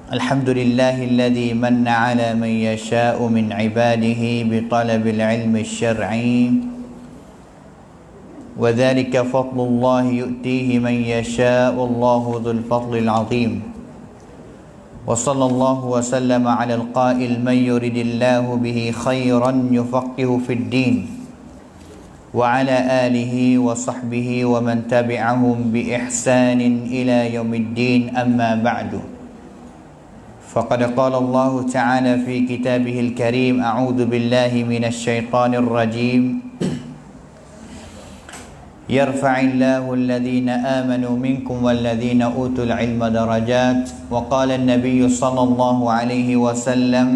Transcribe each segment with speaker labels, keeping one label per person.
Speaker 1: الحمد لله الذي من على من يشاء من عباده بطلب العلم الشرعي وذلك فضل الله يؤتيه من يشاء والله ذو الفضل العظيم وصلى الله وسلم على القائل من يرد الله به خيرا يفقه في الدين وعلى آله وصحبه ومن تبعهم بإحسان إلى يوم الدين أما بعد فقد قال الله تعالى في كتابه الكريم أعوذ بالله من الشيطان الرجيم يرفع الله الذين آمنوا منكم والذين أوتوا العلم درجات وقال النبي صلى الله عليه وسلم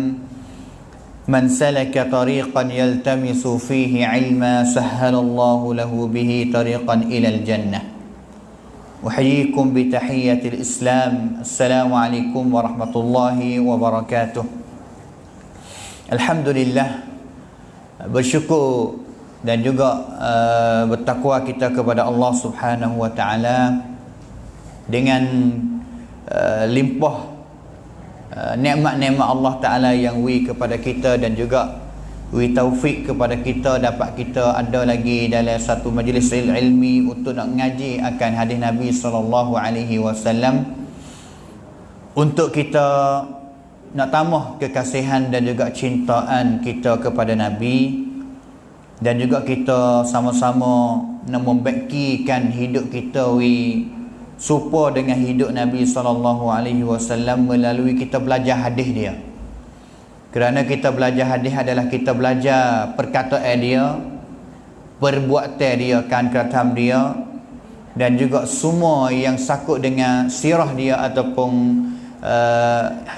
Speaker 1: من سلك طريقا يلتمس فيه علما سهل الله له به طريقا إلى الجنة أحييكم بتحية الإسلام السلام عليكم ورحمة الله وبركاته. Alhamdulillah, bersyukur dan juga bertakwa kita kepada Allah Subhanahu wa taala dengan limpah nikmat-nikmat Allah taala yang beri kepada kita dan juga beri taufik kepada kita dapat kita ada lagi dalam satu majlis ilmi untuk nak mengaji akan hadis Nabi sallallahu alaihi wasallam untuk kita nak tambah kekasihan dan juga cintaan kita kepada Nabi dan juga kita sama-sama nak membakikan hidup kita serupa dengan hidup Nabi sallallahu alaihi wasallam melalui kita belajar hadis dia. Kerana kita belajar hadis adalah kita belajar perkataan dia, perbuatan dia, kan katam dia dan juga semua yang sakut dengan sirah dia ataupun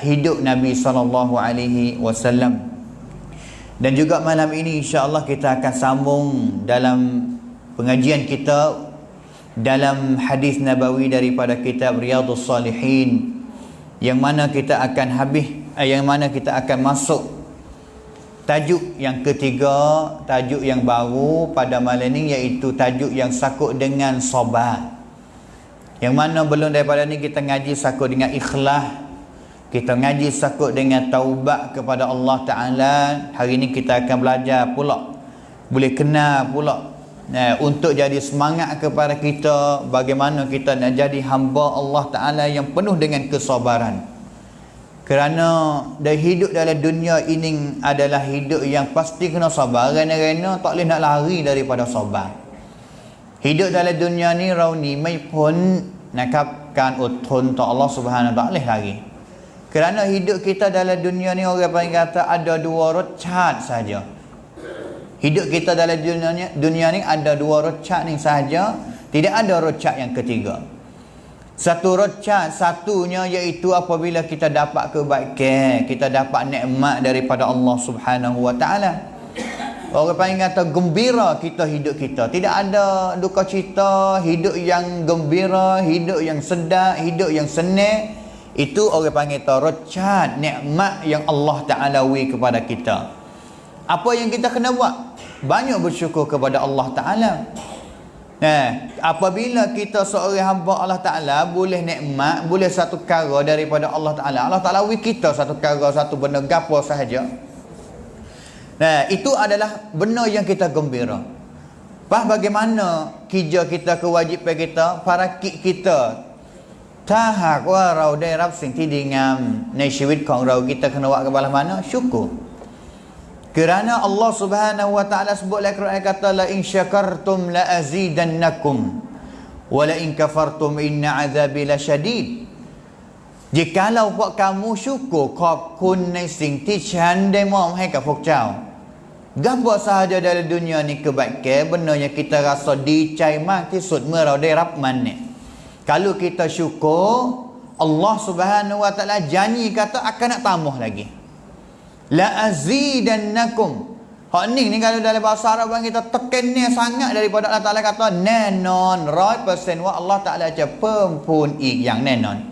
Speaker 1: hidup Nabi sallallahu alaihi wasallam. Dan juga malam ini insya-Allah kita akan sambung dalam pengajian kita dalam hadis nabawi daripada kitab Riyadhus Salihin yang mana kita akan masuk tajuk yang ketiga, tajuk yang baru pada malam ini, iaitu tajuk yang sakut dengan sabar. Yang mana belum daripada ni kita ngaji sakut dengan ikhlas, kita ngaji sakut dengan taubat kepada Allah Ta'ala. Hari ini kita akan belajar pula, boleh kenal pula untuk jadi semangat kepada kita bagaimana kita nak jadi hamba Allah Ta'ala yang penuh dengan kesabaran. Kerana dah hidup dalam dunia ini adalah hidup yang pasti kena sabar. Rena-rena tak boleh nak lari daripada sabar. Hidup dalam dunia ni rauni mai pun nakapkan utun tak Allah Subhanahu Wa Taala lari. Kerana hidup kita dalam dunia ni orang panggil kata ada dua rocat saja. Hidup kita dalam dunia ni ada dua rocat ni sahaja, tidak ada rocat yang ketiga. Satu rocat satunya iaitu apabila kita dapat kebaikan, kita dapat nikmat daripada Allah Subhanahu Wa Taala. Orang panggil kata gembira kita hidup kita. Tidak ada duka cita, hidup yang gembira, hidup yang sedap, hidup yang senang. Itu orang panggil rocat nikmat yang Allah Taala beri kepada kita. Apa yang kita kena buat? Banyak bersyukur kepada Allah Ta'ala. Apabila kita seorang hamba Allah Ta'ala boleh nikmat, boleh satu perkara daripada Allah Ta'ala, Allah Ta'ala beri kita satu perkara, satu benda gapo sahaja, itu adalah benda yang kita gembira. Bagaimana kerja kita, kewajipan kita, parakit kita ถ้าหากว่าเราได้รับสิ่งที่ดีงามในชีวิตของเรา kita kena buat ke belah mana? Syukur. Kerana Allah Subhanahu Wa Taala sebut dalam Quran kata la in syakartum la azidannakum wa la in kafartum inna azabi lasyadid. Jikalau pun kamu syukur ขอบคุณในสิ่งที่ฉันได้มอบให้กับพวกเจ้า Gapo sahaja dalam dunia ni kebaikan, benda yang kita rasa dicai makที่สุดเมื่อเราได้รับมันเนี่ย Kalau kita syukur, Allah Subhanahu Wa Taala janji kata akan nak tambah lagi. La azidannakum. Hak ni kalau dalam bahasa Arab kita tekannya sangat daripada Allah Taala kata nenon 100% wa Allah Taala aja pun yang nenon.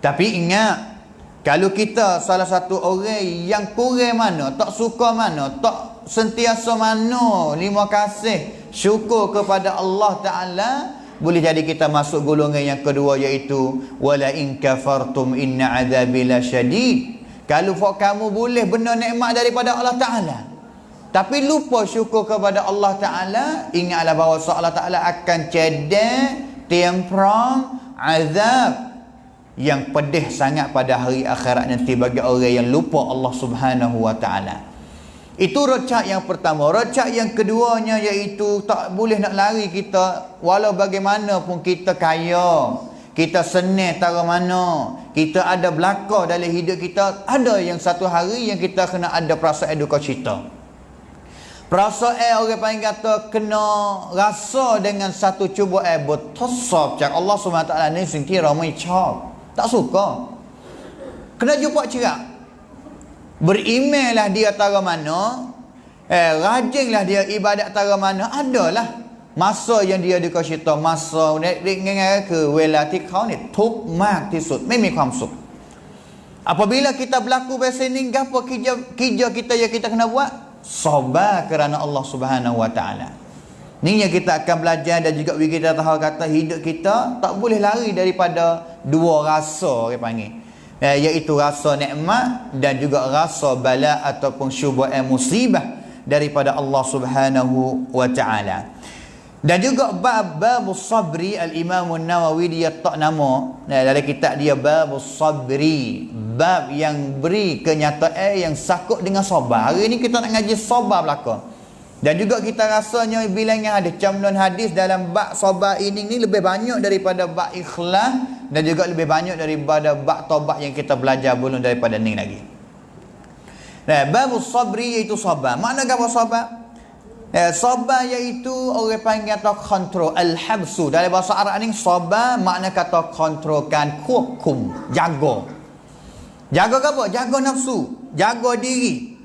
Speaker 1: Tapi ingat, kalau kita salah satu orang yang kurang mana, tak suka mana, tak sentiasa mana, terima kasih syukur kepada Allah Taala boleh jadi kita masuk golongan yang kedua, iaitu wala in kafartum inna adzabi lasyadid. Kalau kamu boleh benar nikmat daripada Allah Ta'ala, tapi lupa syukur kepada Allah Ta'ala, ingatlah bahawa Allah Ta'ala akan cedek, temprang, azab yang pedih sangat pada hari akhirat nanti bagi orang yang lupa Allah Subhanahu wa Ta'ala. Itu rocak yang pertama. Rocak yang keduanya iaitu tak boleh nak lari kita, walau bagaimanapun kita kaya, kita senang tara mana, kita ada belakang dalam hidup kita, ada yang satu hari yang kita kena ada perasaan duka cita. Perasaan orang panggil kata kena rasa dengan satu cubaan bertasab. Cak Allah SWT ni singkir ramai cak. Tak suka. Kena jumpa cerak. Berimanlah dia tara mana, rajinlah dia ibadat tara mana, adalah masa yang dia duka cita, masa dengan ke welati kau ni tup mak tisut,ไม่มีความสุข. Apabila kita berlaku biasa ni, apa kerja kita yang kita kena buat? Sabar kerana Allah Subhanahu wa Ta'ala. Ni yang kita akan belajar, dan juga kita tahu kata hidup kita tak boleh lari daripada dua rasa orang panggil, iaitu rasa nikmat dan juga rasa bala ataupun syubhat musibah daripada Allah Subhanahu wa Ta'ala. Dan juga babus sabri, al-Imam An-Nawawi dia tak nama dalam kitab dia babus sabri, bab yang beri kenyataan yang sakut dengan sabar. Hari ni kita nak ngaji sabar belaka. Dan juga kita rasanya bilangan ada camlon hadis dalam bab sabar ini lebih banyak daripada bab ikhlas, dan juga lebih banyak daripada bab taubat yang kita belajar belum daripada ni lagi. Nah, babus sabri iaitu sabar. Makna apa sabar? Sabar iaitu orang panggil kata kontrol, al-habsu. Dalam bahasa Arab ni sabar makna kata kontrolkan, hukum, jaga. Jaga apa? Jaga nafsu, jaga diri.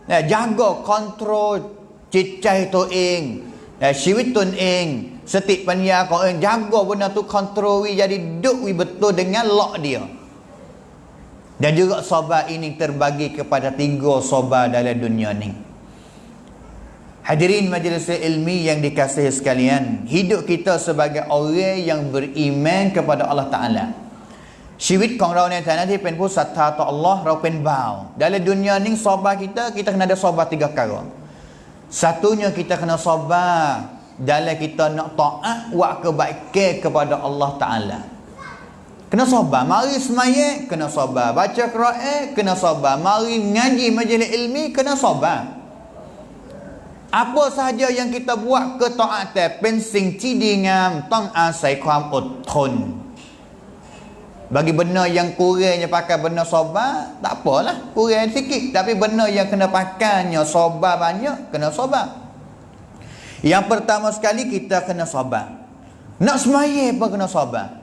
Speaker 1: Jaga kontrol cicai tu ing, syawit tu ing, setik pania kau ing, jaga benda tu, kontrol wi jadi duk wi betul dengan lock dia. Dan juga sabar ini terbagi kepada 3 sabar dalam dunia ni. Hadirin majlis ilmi yang dikasihi sekalian, hidup kita sebagai orang yang beriman kepada Allah Ta'ala, ชีวิตของเราในฐานะที่เป็นผู้ศรัทธาต่อ Allah เราเป็นบ่าว dalam dunia ni sabar kita kena ada sabar 3 perkara. Satunya kita kena sabar dalam kita nak taat buat kebaikan kepada Allah Ta'ala. Kena sabar. Mari semayang, kena sabar. Baca Quran, kena sabar. Mari ngaji majlis ilmi, kena sabar. Apa sahaja yang kita buat ketaatan, เป็นสิ่งที่ดีงามต้องอาศัยความอดทน. Bagi benda yang kurangnya pakai benda sabar, tak apalah, kurang sikit. Tapi benda yang kena pakainya sabar banyak, kena sabar. Yang pertama sekali kita kena sabar. Nak semayang pun kena sabar.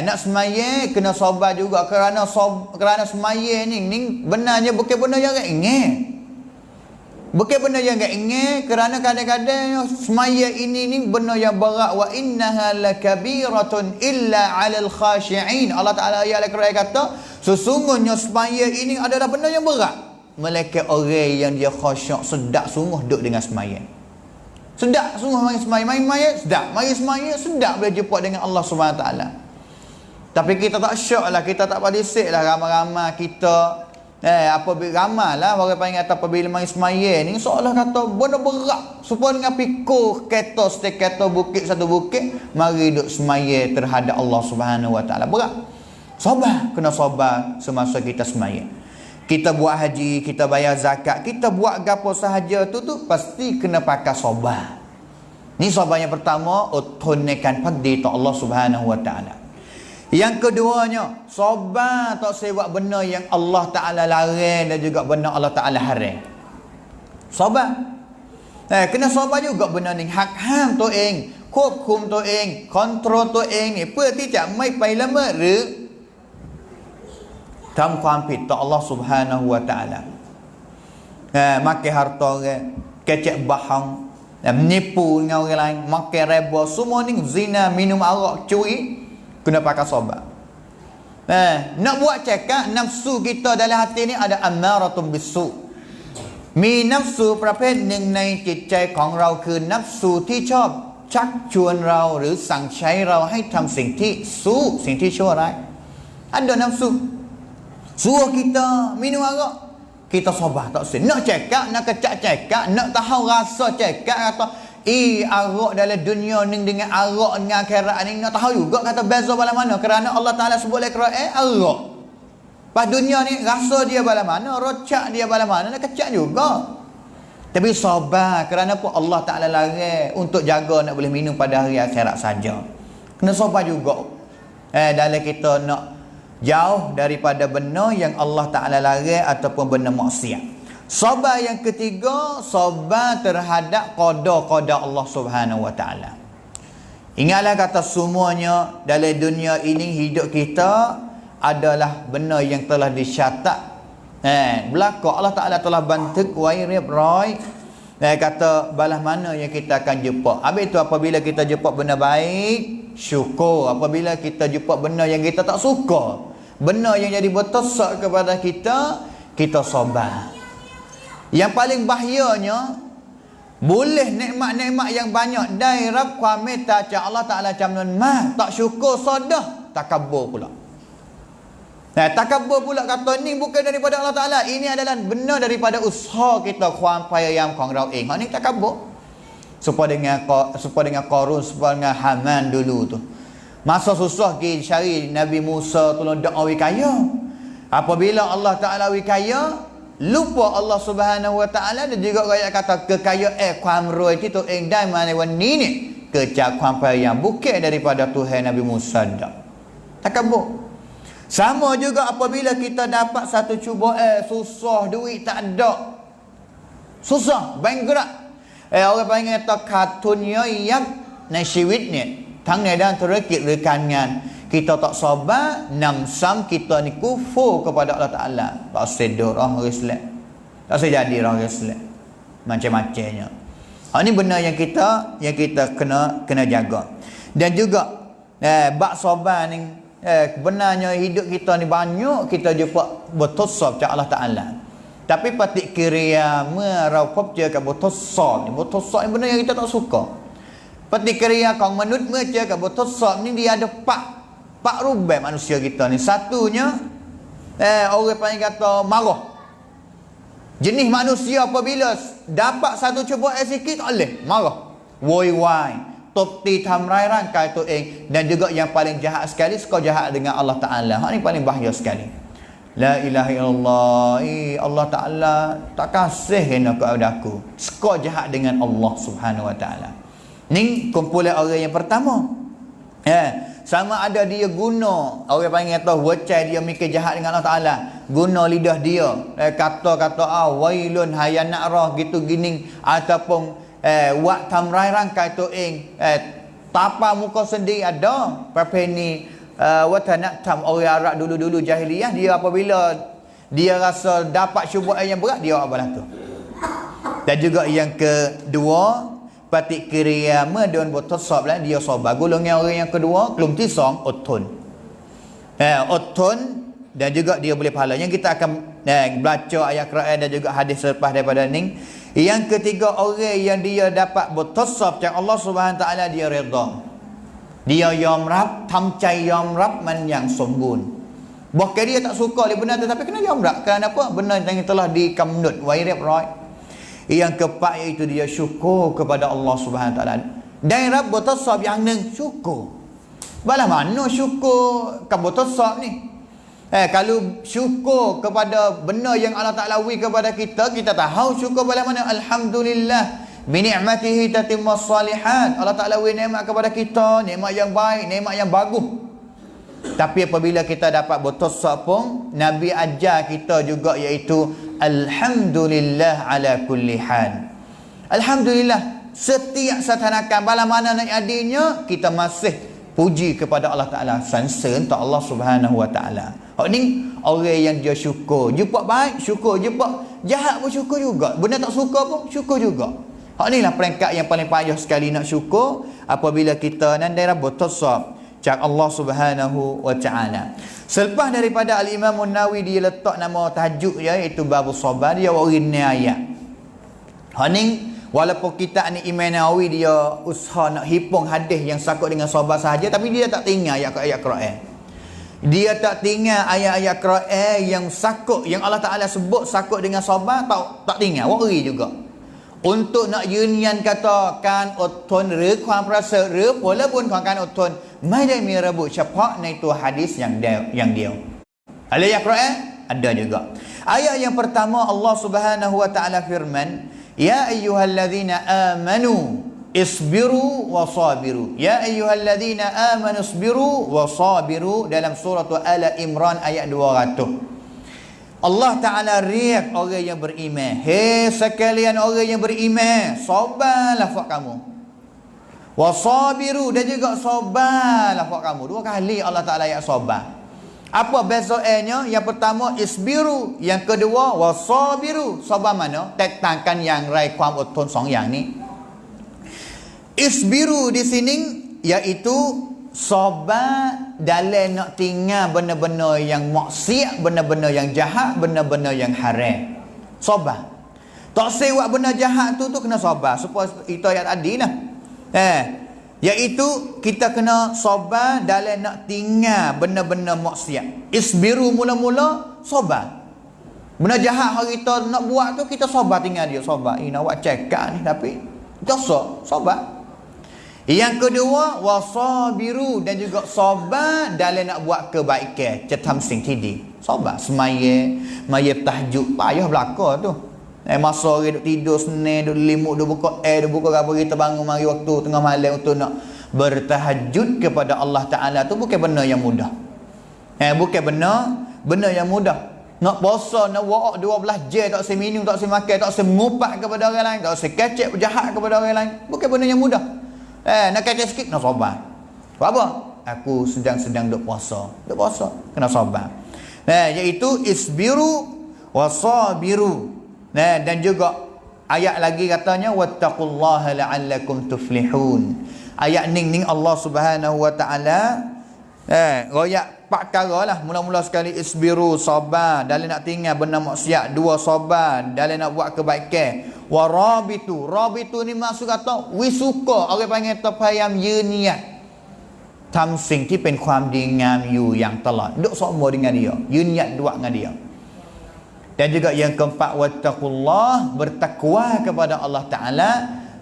Speaker 1: Nak semayang kena sabar juga, kerana semayang ni benarnya bukan benda yang ingat. Bukan benda yang enggak ingat, kerana kadang-kadang semaya ini ni benda yang berat. Wa innaha lakabiratun illa 'alal khashi'in. Allah Taala ayat Al-Quran kata, sesungguhnya semaya ini adalah benda yang berat, melainkan orang yang dia khasyuk, sedap sungguh duduk dengan semaya. Sedap sungguh mari semaya, main sedap, mari semaya sedap boleh jumpa dengan Allah Subhanahu taala. Tapi kita tak syoklah, kita tak padisik lah ramai-ramai kita. Apabila ramalah orang panggil kata apabila mari semaya ni seolah kata benda berat, supaya dengan pikul kereta setiap kereta bukit satu bukit, mari duduk semaya terhadap Allah Subhanahu wa taala berat. Sabar, kena sabar semasa kita semaya. Kita buat haji, kita bayar zakat, kita buat gapo sahaja tu pasti kena pakai sabar. Ni sabar yang pertama, tunaikan pagdi ta Allah Subhanahu wa taala. Yang keduanya, sabar tak sebab benda yang Allah Ta'ala larang dan juga benda Allah Ta'ala haram. Sabar. Kena sabar juga benda ni. Hak ham tu eng, ควบคุมตัวเอง control ตัวเองเนี่ยเพื่อที่จะไม่ไปละเมิดหรือทำความผิดต่อ Allah Subhanahu wa Ta'ala. Makan harta kecek bohong, menipu dengan orang lain, makan riba, semua ni zina, minum arak, curi, kena pakai sabar. Nak buat cakap nafsu kita dalam hati ni ada ammaratun bisu. มี nafsu ประเภทหนึ่งในจิตใจของเราคือ nafsu ที่ชอบ ชักชวนเราหรือสั่งใช้เราให้ทำสิ่งที่สิ่งที่ชั่วร้าย ada nafsu suruh kita minum arak, kita sabar tak sen, nak cekak, nak kecak cekak, nak tahu rasa cekak, kata arak dalam dunia ni dengan arak dengan akhirat ni nak tahu juga kata beza bala mana, kerana Allah Taala sebut dalam Quran arak. Pas dunia ni rasa dia bala mana, rocak dia bala mana, nak kecak juga. Tapi sabar, kerana apa Allah Taala larang untuk jaga nak boleh minum pada hari akhirat saja. Kena sabar juga. Dalam kita nak jauh daripada benda yang Allah Ta'ala larang ataupun benda maksiat. Sabar yang ketiga, sabar terhadap qada-qada Allah Subhanahu Wa Ta'ala. Ingatlah kata semuanya dalam dunia ini hidup kita adalah benda yang telah disyatak. Belakang Allah Ta'ala telah bantuk wairib roy. Kata balas mana yang kita akan jumpa. Habis itu apabila kita jumpa benda baik, syukur. Apabila kita jumpa benda yang kita tak suka, benda yang jadi bertesak kepada kita, kita sabar. Yang paling bahayanya, boleh nikmat-nikmat yang banyak dairab kuamita Allah Ta'ala camnon mah tak syukur sodah, takabur pula. Takabur pula kata ni bukan daripada Allah Ta'ala, ini adalah benar daripada usaha kita kuam payah yang kong rau ing. Ni takabur. Supaya dengan Qarun, supaya dengan Haman dulu tu. Masa susah pergi cari Nabi Musa tolong doa wikaya. Apabila Allah Ta'ala wikaya, lupa Allah Subhanahu Wa Ta'ala, dan juga rakyat kata kekayaan kuam roi itu ing dai mana wani ni kecak kuam payah yang bukan daripada Tuhan Nabi Musa dak. Takabur. Sama juga apabila kita dapat satu cubaan, susah, duit tak ada, susah, bankrupt. Orang panggil kata kartunya yang nasiwit ni, tang ni dan terkait rekangan. Kita tak sabar, namsam kita ni kufur kepada Allah Ta'ala. Tak sedar orang Islam, tak sejadi orang Islam, macam-macamnya. Ini benar yang kita kena jaga. Dan juga bak sabar ni, benarnya hidup kita ni banyak kita jumpa bertosab cak Allah Ta'ala. Tapi patik kiria merau pop je ke bertosab ni benda yang kita tak suka. Patik kiria kong menut mereka ke bertosab ni, dia ada pak rubai manusia kita ni. Satunya orang panggil kata marah. Jenis manusia apabila dapat satu cubaan sikit tak boleh marah, woi topti thamrai rangkai tu dan juga yang paling jahat sekali, suka jahat dengan Allah Ta'ala. Ini paling bahaya sekali. La ilaha illallah, Allah Ta'ala tak kasih kena kepada aku, suka jahat dengan Allah Subhanahu Wa Ta'ala. Ni kumpulan orang yang pertama. Sama ada dia guna, orang panggil kata wacai dia mikir jahat dengan Allah Ta'ala, guna lidah dia kata-kata wailun hayana'rah gitu gini, ataupun wak tamrai rangkai tu tapa muka sendiri ada. Perpeni watanak tam orang Arab dulu-dulu jahiliyah, dia apabila dia rasa dapat syubhat yang berat, dia apalah tu. Dan juga yang kedua, patik kiriyama dan botasab lah, dia sabar. Golongan orang yang kedua, kelum tisong otun. Otun, dan juga dia boleh pahala. Yang kita akan baca ayat Quran dan juga hadis selepas daripada ni. Yang ketiga, orang yang dia dapat bertasab cak Allah Subhanahu Ta'ala, dia redha. Dia yomrap, tamcai yomrap man yang sembun. Bahkan dia tak suka dia benar, tetapi kena yomrap. Kerana apa? Benar yang telah dikamnut wairib roy. Yang keempat iaitu dia syukur kepada Allah Subhanahu Ta'ala. Dan Rabb bertasab yang neng syukur. Bala mana syukur ke bertasab ni? Kalau syukur kepada benda yang Allah Ta'ala wi kepada kita, kita tahu syukur bala mana. Alhamdulillah bi ni'matihi tatimmus salihat. Allah Ta'ala wi nikmat kepada kita, nikmat yang baik, nikmat yang bagus. Tapi apabila kita dapat bertasab pun, Nabi ajar kita juga iaitu alhamdulillah ala kulli hal. Alhamdulillah setiap satanakan bala mana nak adinya, kita masih puji kepada Allah Ta'ala, sansa untuk Allah Subhanahu Wa Ta'ala. Ni orang yang dia syukur, jumpa baik syukur, jumpa jahat pun syukur juga, benda tak suka pun syukur juga. Ni lah peringkat yang paling payah sekali nak syukur apabila kita nandai bertasab cak Allah Subhanahu Wa Ta'ala. Selepas daripada Al-Imam An-Nawawi dia letak nama tajuk dia iaitu Babus Sabar, dia warin ni ayat. Ni walaupun kita ni Imam Nawawi dia usaha nak hipung hadis yang sakut dengan sahabat sahaja, tapi dia tak tinggal ayat-ayat Quran. Dia tak tinggal ayat-ayat Quran yang sakut, yang Allah Ta'ala sebut sakut dengan sahabat, tak tinggal. Wari juga. Untuk nak union kata kan otun reความประเสริฐหรือผลบุญของการอดทนไม่ได้มีระบุเฉพาะในตัวhadis yang dio. Ayat Quran ada juga. Ayat yang pertama Allah Subhanahu wa taala firman, ya ayyuhalladzina amanu isbiru wa sabiru. Ya ayyuhalladzina amanu isbiru wa sabiru dalam surah Al Imran ayat 200. Allah Ta'ala riak orang yang beriman. Hei sekalian orang yang beriman, sabarlah buat kamu. Wasabiru, dan juga sabarlah buat kamu. 2 kali Allah Ta'ala ayat sabar. Apa bezaannya? Yang pertama isbiru, yang kedua wasabiru. Sabar mana? แตกต่างกันอย่างไรความอดทน2อย่างนี้ Isbiru di sini iaitu sabar dalam nak tinggal benda-benda yang maksiat, benda-benda yang jahat, benda-benda yang haram. Sabar. Tak buat benda jahat tu kena sabar. Supaya itu ayat tadi lah. Iaitu kita kena sabar dalam nak tinggal benda-benda maksiat. Isbiru mula-mula sabar. Benda jahat hari kita nak buat tu kita sabar tinggal dia. Sabar. Nak buat cekak ni tapi dosa. Sabar. Yang kedua wasabiru, dan juga sabar dalam nak buat kebaikan. Cetam sing tidi. Sabar semaya tahajud payah belaka tu. Masa orang duk tidur Senin, duk limuk, duk buka duk buka apa kita bangun mari waktu tengah malam untuk nak bertahajud kepada Allah Ta'ala tu bukan benda yang mudah. Bukan benda yang mudah. Nak puasa, nak wa'ak 12 jam, tak usah minum, tak usah makan, tak usah mengupak kepada orang lain, tak usah kecek jahat kepada orang lain. Bukan benda yang mudah. Nak kecek sikit, nak sabar. Buat apa? Aku sedang duk puasa. Duk puasa, kena sabar. Iaitu isbiru wasabiru. Dan juga ayat lagi katanya wattaqullaha la'allakum tuflihun. Ayat ning Allah Subhanahu wa taala royak 4 perkara lah. Mula-mula sekali isbiru, sabar dalam nak tinggal benda maksiat. 2 sabar dalam nak buat kebaikan. Rabitu ni maksud kata wisuka, orang panggil payam niat. ทำสิ่งที่เป็นความดีงามอยู่อย่างตลอด duk sama dengan dia, niat dua dengan dia. Dan juga yang keempat wattaqullah, bertakwa kepada Allah Ta'ala.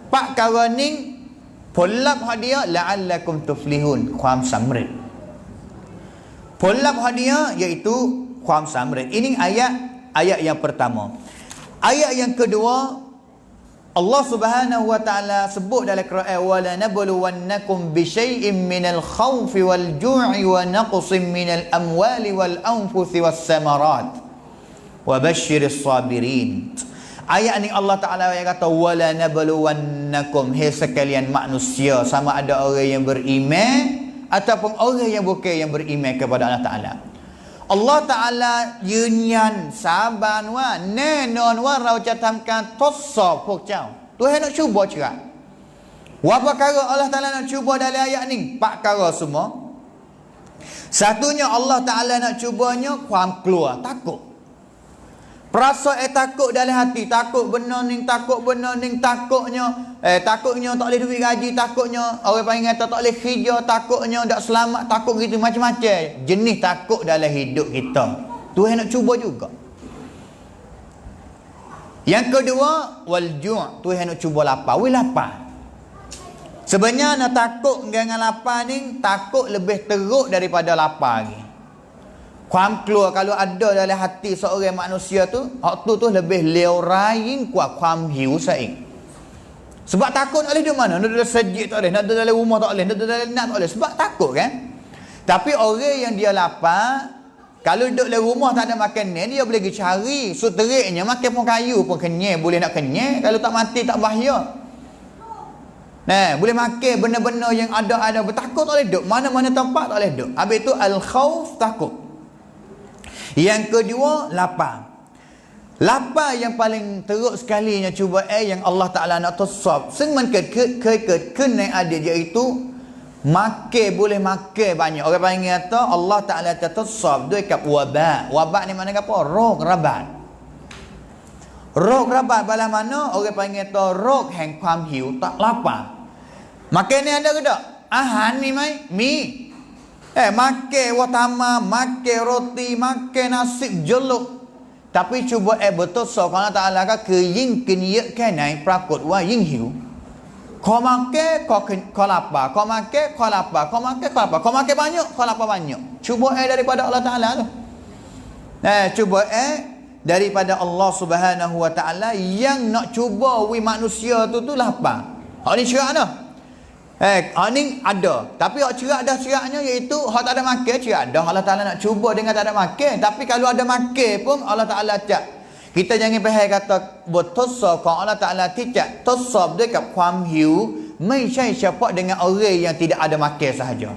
Speaker 1: 4 perkara niผลลัพธ์ของdia la'allakum tuflihun, ความสำเร็จ ผลลัพธ์ของdia iaitu ความสำเร็จ. Ini ayat yang pertama. Ayat yang kedua Allah Subhanahu wa taala sebut dalam Quran wala nabluwannakum bi syai'in minal khawfi wal ju'i wa naqsin minal amwali wal anfusi was samarat wa basyiris sabirin. Ayat ni Allah Ta'ala yang kata wala nabluwannakum, hai sekalian manusia, sama ada orang yang beriman ataupun orang yang bukan yang beriman kepada Allah Ta'ala. Allah Ta'ala ยืนยันสาบานว่าแน่นอนว่าเราจะทำการทดสอบพวกเจ้า Tuhan nak cuba juga. Apa perkara Allah Ta'ala nak cuba dalam ayat ni? 4 perkara semua. Satunya Allah Ta'ala nak cubanya ความกลัว takut. Perasaan takut dalam hati, takut benda ni, takutnya takutnya tak boleh duit gaji, takutnya orang panggil kata tak boleh kerja, takutnya tak selamat, takut gitu macam-macam jenis takut dalam hidup kita. Tuhan nak cuba juga. Yang kedua wal ju', Tuhan nak cuba lapar. Lapar sebenarnya takut dengan lapar ni, takut lebih teruk daripada lapar lagi. ความกลัว kalau ada dalam hati seorang manusia tu, waktu tu lebih leorain kuat ความหิวซะเอง sebab takut tak boleh duduk mana, nak duduk sejid tak boleh, nak duduk dalam rumah tak boleh, nak duduk dalam nak tak boleh, sebab takut kan. Tapi orang yang dia lapar, kalau duduk dalam rumah tak ada makanan, dia boleh pergi cari suteriknya, makan pun kayu pun kenyang, boleh nak kenyang, kalau tak mati tak bahaya. Boleh makan benda-benda yang ada, bertakut tak boleh duduk, mana-mana tempat tak boleh duduk. Habis tu al-khawf, takut. Yang kedua lapar. Lapar yang paling teruk sekali yang cuba yang Allah Ta'ala nak tosab.ซึ่งมันเกิดขึ้นในอดีต iaitu makan, boleh makan banyak. Orang panggil kata Allah Ta'ala tertosabด้วยกับ wabak. Wabak ni mana apa? Roh rabat. Rok rabat bala mana? Orang panggil tu rok hangความหิว tak lapar. Makan ni ada ke tak? Ahan ni mai, mi. Makan watama, makan roti, makan nasi jeluk. Tapi cuba betul so kalau Ta'ala ka ke yin keniyak kanai prakut wa yin hiu. Kau makan, kau lapar. Kau makan, kau lapar. Kau makan, kau lapar. Kau makan banyak, kau lapar banyak. Cuba daripada Allah Ta'ala tu. Cuba daripada Allah Subhanahu Wa Ta'ala yang nak cuba manusia tu lapar. Hak ni cerak dah. Hak ni ada. Tapi hak cerak dah ceraknya iaitu hak tak ada makan cerak dah. Allah Ta'ala nak cuba dengan tak ada makan. Tapi kalau ada makan pun Allah Ta'ala cak. Kita jangan faham kata บททดสอบของ Allah Ta'ala ที่จะทดสอบด้วยกับความหิวไม่ใช่เฉพาะ dengan orang yang tidak ada makan sahaja.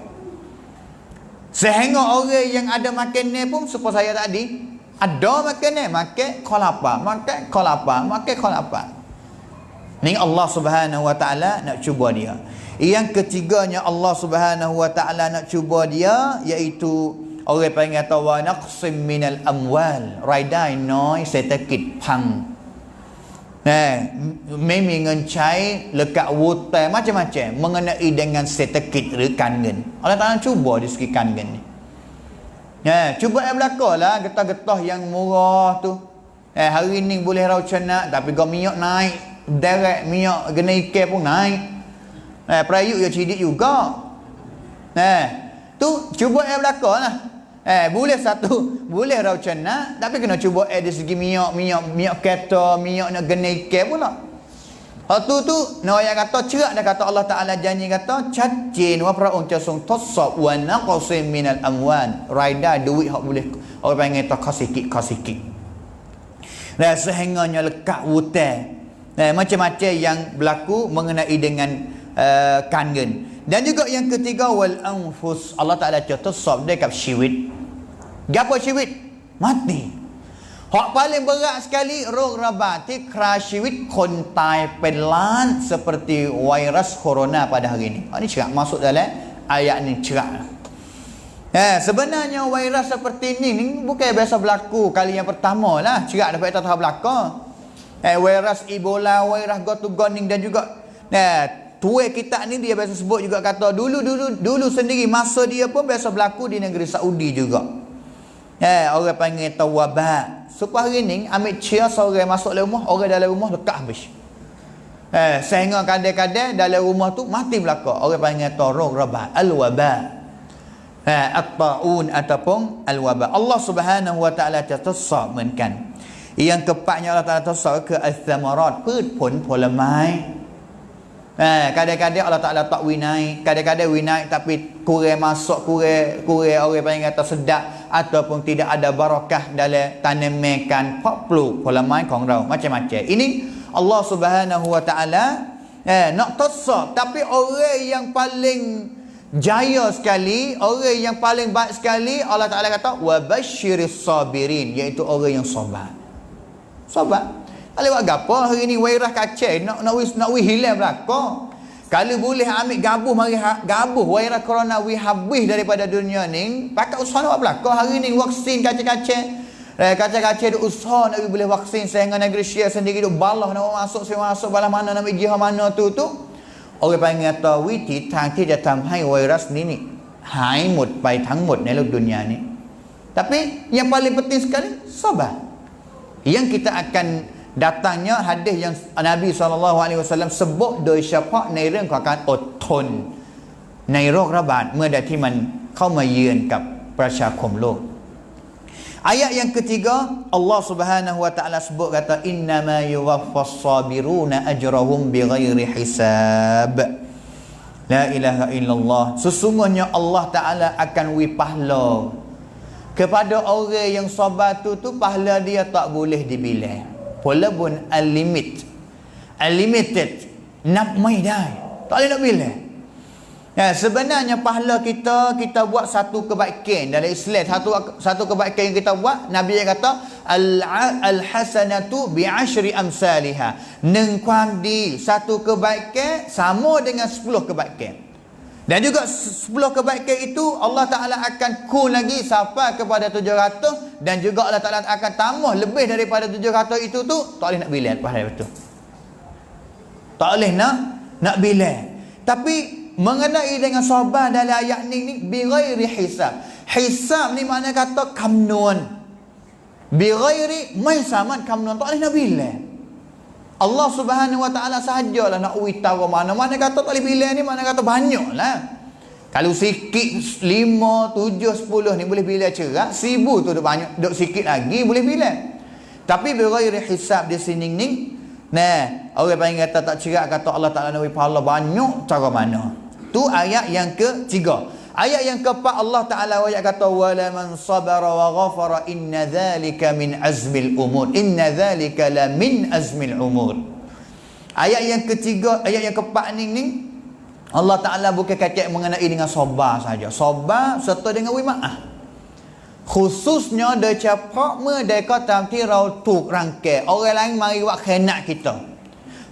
Speaker 1: Sehingga orang yang ada makan ni pun seperti saya tadi ada makan ni, makan kau lapar, makan kau lapar, makan kau lapar. Ni Allah Subhanahu Wa Ta'ala nak cuba dia. Yang ketiganya Allah Subhanahu Wa Ta'ala nak cuba dia iaitu orang panggil kata wa naqsim minal amwal, รายได้น้อยเศรษฐกิจพังไม่มีเงินใช้หรือกับวุฒิmacam-macam mengenai dengan เศรษฐกิจหรือการเงิน Allah Ta'ala cuba di segi การเงินni. Cuba berlakulah getah-getah yang murah tu. Hari ni boleh raucan nak tapi kau minyak naik, direct minyak gena ikan pun naik. Perayuk ya cidik juga. Tu cuba berlakulah. Boleh satu, boleh raucan nak tapi kena cuba dari segi minyak kereta, minyak nak gena ikan pula. Waktu tu nak yang kata cerak dah kata Allah Ta'ala janji kata cacin wa praun casung tosab wa naqsim minal amwan, รายได้ duit hak boleh orang panggil tak sikit. Dan sehingganya lekat hutang. Macam-macam yang berlaku mengenai dengan kan งิน. Dan juga yang ketiga wal anfus, Allah Ta'ala tosab dekat syawit. Gapo syawit? Mati. Hak paling berat sekaliโรคระบาดที่ฆ่าชีวิตคนตายเป็นล้าน seperti virus corona pada hari ini. Ini cerak masuk dalam ayat ni cerak. Sebenarnya virus seperti ni bukan biasa berlaku kali yang pertama lah. Cerak dapat tahu belaka. Virus Ebola, virus gotu-goning dan juga tuai kita ni dia biasa sebut juga kata dulu sendiri masa dia pun biasa berlaku di negeri Saudi juga. Orang panggil tawabah. Supaya hari ni ambil cia seorang masuk dalam rumah, orang dalam rumah lekat habis. Sehingga kadang-kadang dalam rumah tu mati belaka. Orang panggil rog rabah, al-wabah. At-ta'un ataupun al-wabah. Allah Subhanahu Wa Ta'ala tasab menkan. Yang keempatnya Allah Ta'ala tasab ke al-thamarat, พืชผลผลไม้ kadang-kadang Allah Ta'ala tak winai, kadang-kadang winai tapi kurang masuk, kurang orang panggil kata sedap ataupun tidak ada barakah dalam tanaman pelu polamaiของเรา macam-macam. Ini Allah Subhanahu Wa Ta'ala nak tasab, tapi orang yang paling jaya sekali, orang yang paling baik sekali Allah Ta'ala kata wa basyiris sabirin, iaitu orang yang sabar. Kalau buat gapo hari ni virus kacau nak hilang belaka. Kalau boleh ambil gabuh mari gabuh virus corona habis daripada dunia ni, pakai usaha nak belaka. Hari ni vaksin kacau usaha nak boleh vaksin sehingga negeri Syria sendiri duk balah nak masuk balah mana nak pergi mana tu. Orang panggil kata วิธีทางที่จะทำให้ไวรัสนี้นี่หายหมดไปทั้งหมดในโลกดุนยานี้. Tapi yang paling penting sekali sabar. Yang kita akan datangnya hadis yang Nabi SAW sebutโดยเฉพาะในเรื่องของการอดทนในโรคระบาดเมื่อใดที่มันเข้ามาเยือนกับประชาคมโลก Ayat yang ketiga Allah Subhanahu Wa Ta'ala sebut kata innama yuwaffas sabiruna ajrahum bighairi hisab. La ilaha illallah. Sesungguhnya Allah Ta'ala akan wi pahala kepada orang yang sabar tu pahala dia tak boleh dibilang. Walaupun unlimited nak mai dah tak boleh nak bilang. Sebenarnya pahala kita buat satu kebaikan dalam Islam, satu kebaikan yang kita buat, Nabi kata al-hasanatu bi'ashri amsalha, nengkuang di satu kebaikan sama dengan 10 kebaikan. Dan juga 10 kebaikan itu Allah Ta'ala akan kun lagi sampai kepada 700 dan juga Allah Ta'ala akan tambah lebih daripada 700 itu tu, tak boleh nak bilang lepas daripada tu. Tak boleh nak bilang. Tapi mengenai dengan sabar dalam ayat ni bighairi hisab. Hisab ni makna kata kamnuan. Bighairi maisaman kamnuan, tak boleh nak bilang. Allah Subhanahu Wa Ta'ala sahajalah nak tahu mana kata tak boleh bilang ni, mana kata banyaklah. Kalau sikit 5, 7, 10 ni boleh bilang cerak, 1000 tu dah banyak, duk sikit lagi boleh bilang. Tapi bighairi hisab di sini ni, nah, orang panggil kata tak cerak, kata Allah Ta'ala nak pahala banyak, cara mana? Tu ayat yang ketiga. Ayat yang keempat, Allah Ta'ala ayat kata wala man sabara wa ghafara inna dhalika min azmil umur. Inna dhalika la min azmil umur. Ayat yang ketiga, ayat yang keempat ni Allah Ta'ala bukan kata mengenai dengan sabar saja. Sabar serta dengan wimaah. Khususnya dia capak mereka tamti rau tuk rangkai. Orang lain mari buat khenak kita,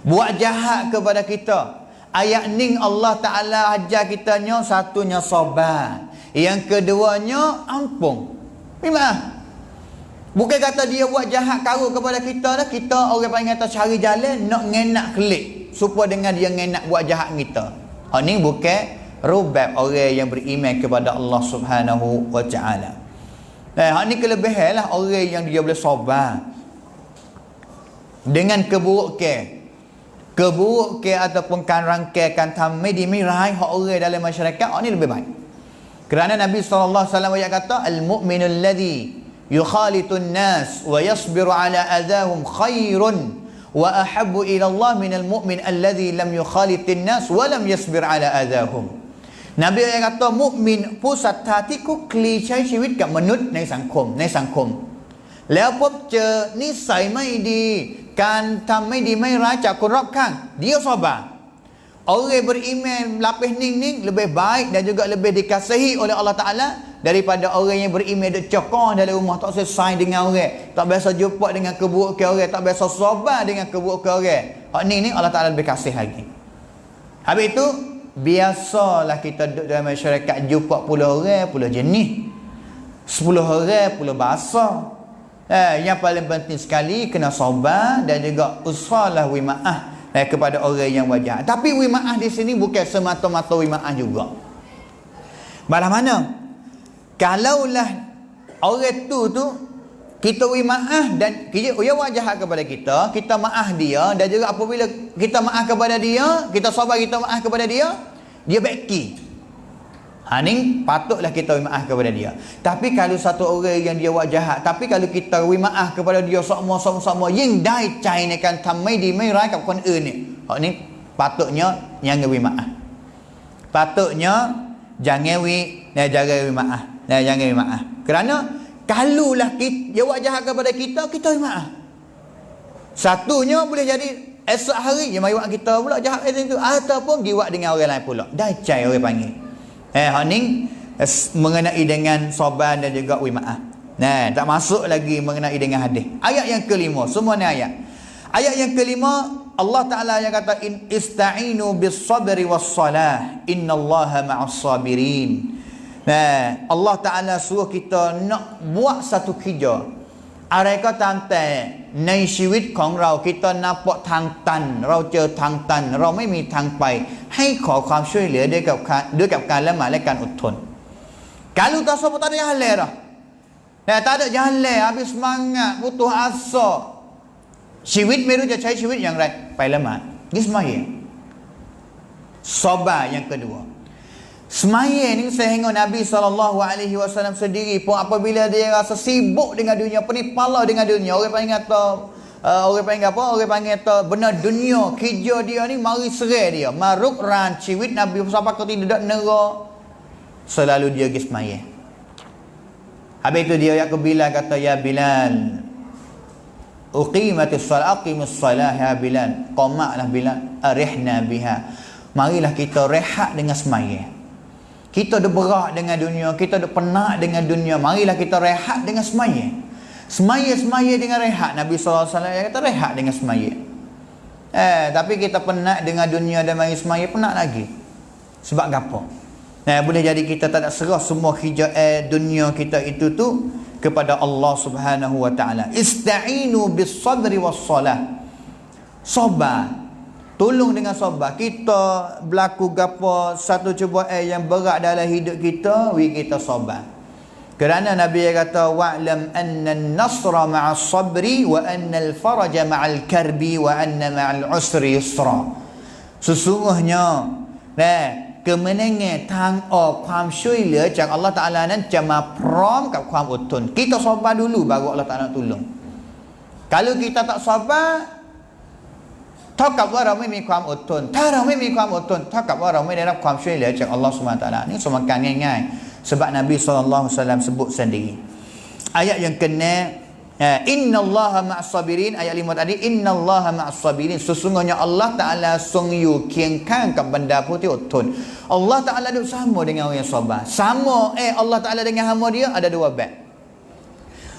Speaker 1: buat jahat kepada kita. Ayat ni Allah Ta'ala ajar kitanya, satunya sabar, yang keduanya ampun, wimaah. Bukan kata dia buat jahat karut kepada kita dah, kita orang panggil kata cari jalan nak ngenak klik supaya dengan dia ngenak buat jahat kita. Ini bukan rubab orang yang beriman kepada Allah Subhanahu Wa Ta'ala. Ini kelebihan lah orang yang dia boleh sabar dengan keburukan ataupun kan rangkai, kan tamai dimirai hak orang dalam masyarakat. Ini lebih baik. Kerana Nabi SAW kata al-mu'minul ladhi yukhalitun nas wa yasbiru ala adahum khairun wa ahabbu ila Allah minal mu'min alladhi lam yukhalitin nas wa lam yasbir ala adahum. Nabi yang kata mukmin pusat hati ku kliใช้ชีวิตกับมนุษย์ในสังคมแล้วพบเจอนิสัยไม่ดีการทำไม่ดีไม่ร้ายจากคนรอบข้าง dia sabar. Orang beriman lapis ning-ning lebih baik dan juga lebih dikasihi oleh Allah Ta'ala daripada orang yang beriman duk cokong dalam rumah, tak selesai dengan orang, tak biasa jumpa dengan keburukan orang, tak biasa sabar dengan keburukan orang. Hak ni Allah Ta'ala lebih kasih lagi. Habis itu biasalah kita duduk dalam masyarakat jumpa puluh orang, puluh jenis, 10 orang, puluh bahasa. Yang paling penting sekali kena sabar dan juga usahalah wimaah kepada orang yang wajah. Tapi wimaah di sini bukan semata-mata wimaah juga. Malah mana? Kalaulah orang tu kita wimaah dan dia wajah kepada kita maaf dia, dan juga apabila kita maaf kepada dia, kita sabar, kita maaf kepada dia beki. Ni patutlah kita wimaah kepada dia. Tapi kalau satu orang yang dia buat jahat, tapi kalau kita wimaah kepada dia sama-sama yang dai cai ni kan tamai di mai rai kat kon ni. Hak ni patutnya jangan wimaah. Patutnya jangan wimaah. Jangan wimaah. Kerana kalulah dia buat jahat kepada kita wimaah. Satunya boleh jadi esok hari dia mai buat kita pula jahat itu, ataupun dia buat dengan orang lain pula. Dai cai orang panggil. Ni mengenai dengan sabar dan juga wimaah. Tak masuk lagi mengenai dengan hadis. Ayat yang kelima, semua ni ayat. Ayat yang kelima, Allah Ta'ala yang kata ista'inu bis sabri was salah innallaha ma'as sabirin. Allah Ta'ala suruh kita nak buat satu kerja. Mereka tantaiในชีวิตของเรา kita nampak ทางตัน เราเจอทางตัน เราไม่มีทางไป ให้ขอความช่วยเหลือด้วยกับการละหมาดและการอดทน kalau tak sempat tak ada jalan dah, tak ada jalan, habis semangat, putus asa, ชีวิตไม่รู้จะใช้ชีวิตอย่างไร ไปละหมาด นี่sembahyang. Sabar yang kedua. Semaya ni sehingga Nabi SAW sendiri pun apabila dia rasa sibuk dengan dunia, penipala dengan dunia, orang panggil kata benar dunia, kerja dia ni mari serai dia, maruk ran ciwit Nabi sampai ke tidak nera, selalu dia pergi semaya. Habis itu dia ayat ke Bilal kata, ya Bilal uqimatis salat, aqimus salah ya Bilal, qamaklah Bilal, arihna biha, marilah kita rehat dengan semaya. Kita dah berat dengan dunia, kita dah penat dengan dunia, marilah kita rehat dengan semaya. Semaya dengan rehat. Nabi SAW kata rehat dengan semaya. Tapi kita penat dengan dunia dan mari semaya, penat lagi. Sebab apa? Boleh jadi kita tak ada serah semua kerja dunia kita itu tu kepada Allah Subhanahu wa taala. Ista'inu bis sabri was salah. Sabar. Tolong dengan sabar. Kita berlaku gapo satu cubaan yang berat dalam hidup kita, kita sabar. Kerana Nabi kata wa'lam anna an-nasra ma'as sabri wa anna al-faraja ma'al karbi wa anna ma'al usri yusra. Sesungguhnya kemenangan tangความช่วยเหลือจากอัลเลาะห์ตะอาลานั้นจะมาพร้อมกับความอดทน Kita sabar dulu baru Allah Taala tolong. Kalau kita tak sabar เท่ากับว่าเราไม่มีความอดทน ถ้าเราไม่มีความอดทนเท่ากับว่าเราไม่ได้รับความช่วยเหลือจากอัลเลาะห์ซุบฮานะฮูวะตะอาลา นี่สมการง่ายๆ sebab Nabi SAW sebut sendiri. Ayat yang kena innallaha ma'as sabirin, ayat 5 tadi, innallaha ma'as sabirin, sesungguhnya Allah Ta'ala sungguh เคียงข้างกับบรรดาผู้ที่อดทน Allah Ta'ala duduk sama dengan orang yang sabar. Sama Allah Ta'ala dengan hamba dia ada dua bab.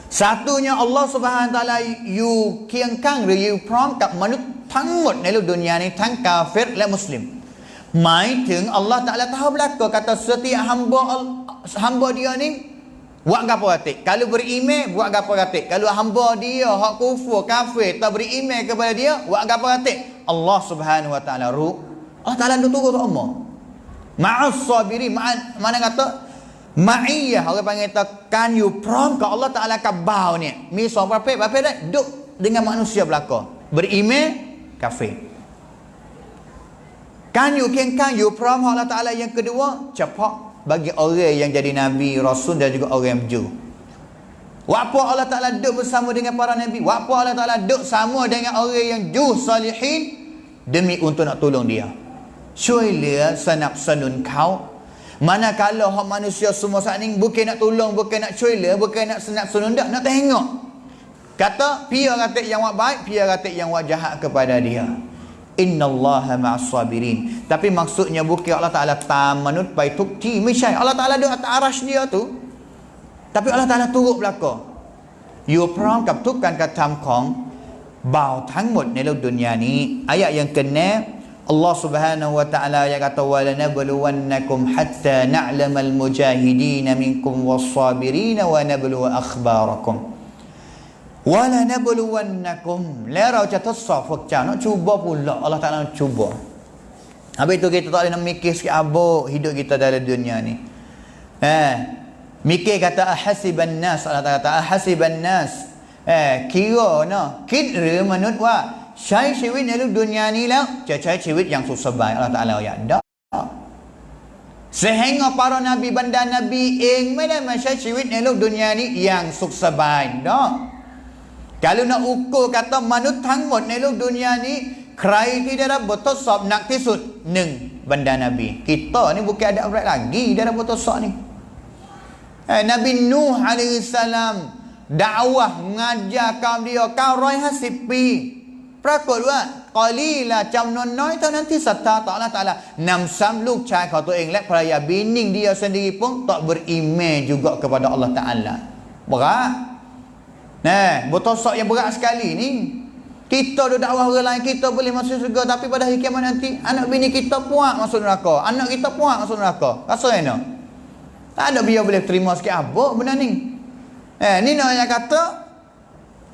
Speaker 1: Satunya Allah Subhanahu Wa Ta'ala อยู่เคียงข้างหรืออยู่พร้อมกับมนุษย์ทั้งหมดในโลกดุนยานี้ทั้งกาเฟรและมุสลิม หมายถึง Allah Ta'ala tahu belaka kata setiap hamba dia ni buat gapo katik. Kalau beriman buat gapo katik. Kalau hamba dia hak kufur kafir tak beriman kepada dia buat gapo katik. Allah Subhanahu Wa Ta'ala Allah Ta'ala turun semua. Ma'as sabirin, mana kata ma'iyah, orang panggil kan you prom ke Allah Ta'ala kabau ni. Mi so berapa dah duk dengan manusia belaka. Beriman kafir. Kan you prom Allah Ta'ala yang kedua cepat bagi orang yang jadi Nabi, Rasul dan juga orang yang berjuru. Wapa Allah Ta'ala duduk bersama dengan para Nabi. Wapa Allah Ta'ala duduk sama dengan orang yang juru salihin demi untuk nak tolong dia. ช่วยเหลือสนับสนุนเขา manakala hak manusia semua saat ni bukan nak tolong, bukan nak ช่วยเหลือ bukan nak sนับสนุน, nak tengok. Kata pia kata yang buat baik, pia kata yang buat jahat kepada dia. Innallaha ma'as sabirin. Tapi maksudnya bukan Allah Ta'ala tamanut pai tuk ti, ไม่ใช่ Allah Ta'ala duduk atas arasy dia tu. Tapi Allah Ta'ala turut belaka. อยู่พร้อมกับทุกการกระทำของบ่าวทั้งหมดในโลกดุนยานี้ ayat yang kena Allah Subhanahu Wa Ta'ala yang kata walanabluwannakum hatta na'lamal mujahidin minkum was-sabirin wa nabluwa akhbarakum. Walanabluwannakum, แล้วเราจะทดสอบพวกเจ้า nak cuba pula Allah Ta'ala nak cuba. Habis tu kita tak boleh nak mikir sikit abuk hidup kita dalam dunia ni. Mikir kata ahasiban nas, Allah Ta'ala kata ahasiban nas, kiraนะคิดหรือมนุษย์ว่าใช้ชีวิตในโลกดุนยานี้แล้วจะใช้ชีวิตอย่างสุขสบาย Allah Ta'ala อยากได้ sehingga para nabi benda nabi เองไม่ได้มาใช้ชีวิตในโลกดุนยานี้อย่างสุขสบายเนาะ kalau nak ukur kata มนุษย์ทั้งหมดในโลกดุนยานี้ใครที่ได้รับบททดสอบหนักที่สุด 1. บรรดานบี kita ni bukan ada orang lagi dalam botทดสอบni. Nabi Nuh alaihi salam dakwah mengajar kaum dia 950 ปี ปรากฏว่ากอลีละจำนวนน้อยเท่านั้นที่ศรัทธาต่อ Allah Ta'ala นำซ้ำลูกชายของตัวเองและภรรยาบินิ่ง dia sendiri pun tak beriman juga kepada Allah Ta'ala. Berat. Botทดสอบyang berat sekali ni. Kita dah dakwah orang lain, kita boleh masuk syurga, tapi pada hari kiamat nanti anak bini kita puak masuk neraka, anak kita puak masuk neraka. Rasa mana? Tak ada biar boleh terima sikit apa benda ni. Ni nak yang kata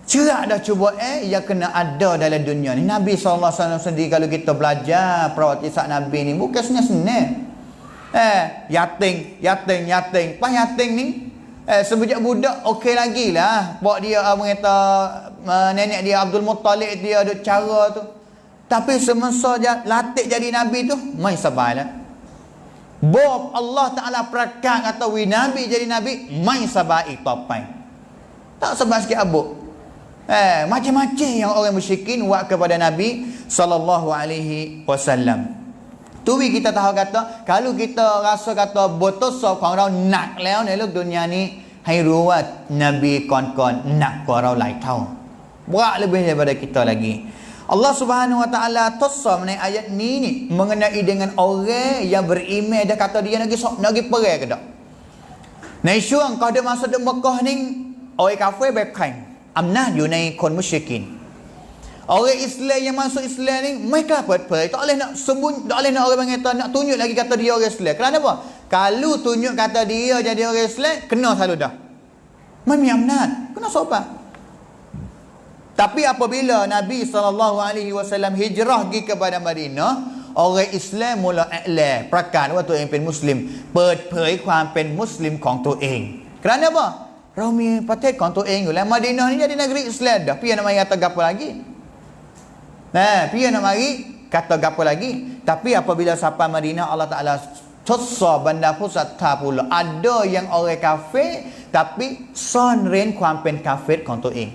Speaker 1: cerak dah cuba yang kena ada dalam dunia ni. Nabi SAW sendiri kalau kita belajar perwatisan Nabi ni bukan senang-senang. Yating. Pas yating ni sebujak budak okey lagi lah. Pak dia mengata nenek dia Abdul Muttalib dia ada cara tu. Tapi semasa latih jadi Nabi tu mai sabar lah. Bob Allah Ta'ala perakat kata wi Nabi jadi Nabi mai sabar itapai. Tak sabar sikit abuk. Macam-macam yang orang musyrikin buat kepada Nabi sallallahu alaihi wasallam. Tu kita tahu kata kalau kita rasa kata botol sok orang nak แล้ว ในโลกดุนยานี้ให้รู้ว่า Nabi ก่อนๆหนักกว่าเราหลายเท่า berat lebih daripada kita lagi. Allah Subhanahu Wa Ta'ala ทดสอบในอายะนี้ mengenai dengan orang yang beriman dia kata dia nak pergi perang ke tak. ในช่วงก่อนเดินมาสะดมกอนี่ orang kafir แบบใคร อำนาจอยู่ในคนมุชริกิน orang Islam yang masuk Islam ni mereka percaya tak boleh nak sembunyi, tak boleh nak orang mengata nak tunjuk lagi kata dia orang Islam. Kerana apa? Kalau tunjuk kata dia jadi orang Islam kena selalu dah. Mami amnat. Kena sopan. Tapi apabila Nabi SAW hijrah pergi kepada Madinah, orang Islam mula i'lan ประกาศว่าตัวเองเป็นมุสลิมเปิดเผยความเป็นมุสลิมของตัวเอง kerana apa? เรามีประเทศของตัวเองอยู่แล้ว Madinah ni jadi negeri Islam dah. Pian nak mari kata gapo lagi? Pian nak mari kata gapo lagi? Tapi apabila sampai Madinah, Allah Taala ทดสอบบรรดาผู้ศรัทธา pula ada yang orang kafir tapi ซ่อนเร้นความเป็นกาเฟรของตัวเอง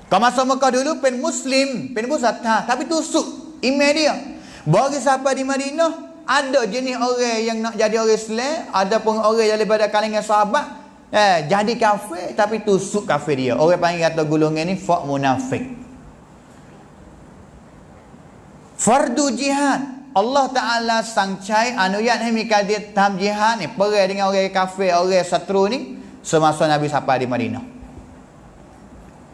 Speaker 1: Kau masa Mekah dulu pen Muslim, pen musatha, tapi tusuk iman dia. Bagi sampai di Madinah, ada jenis orang yang nak jadi orang Islam, ada pun orang yang daripada kalangan sahabat, jadi kafir tapi tusuk kafir dia. Orang panggil kata golongan ni faq munafik. Fardu jihad. Allah Taala sangcai anuyat hai mikadir tahap jihad ni perang dengan orang kafir, orang setru ni semasa Nabi sampai di Madinah.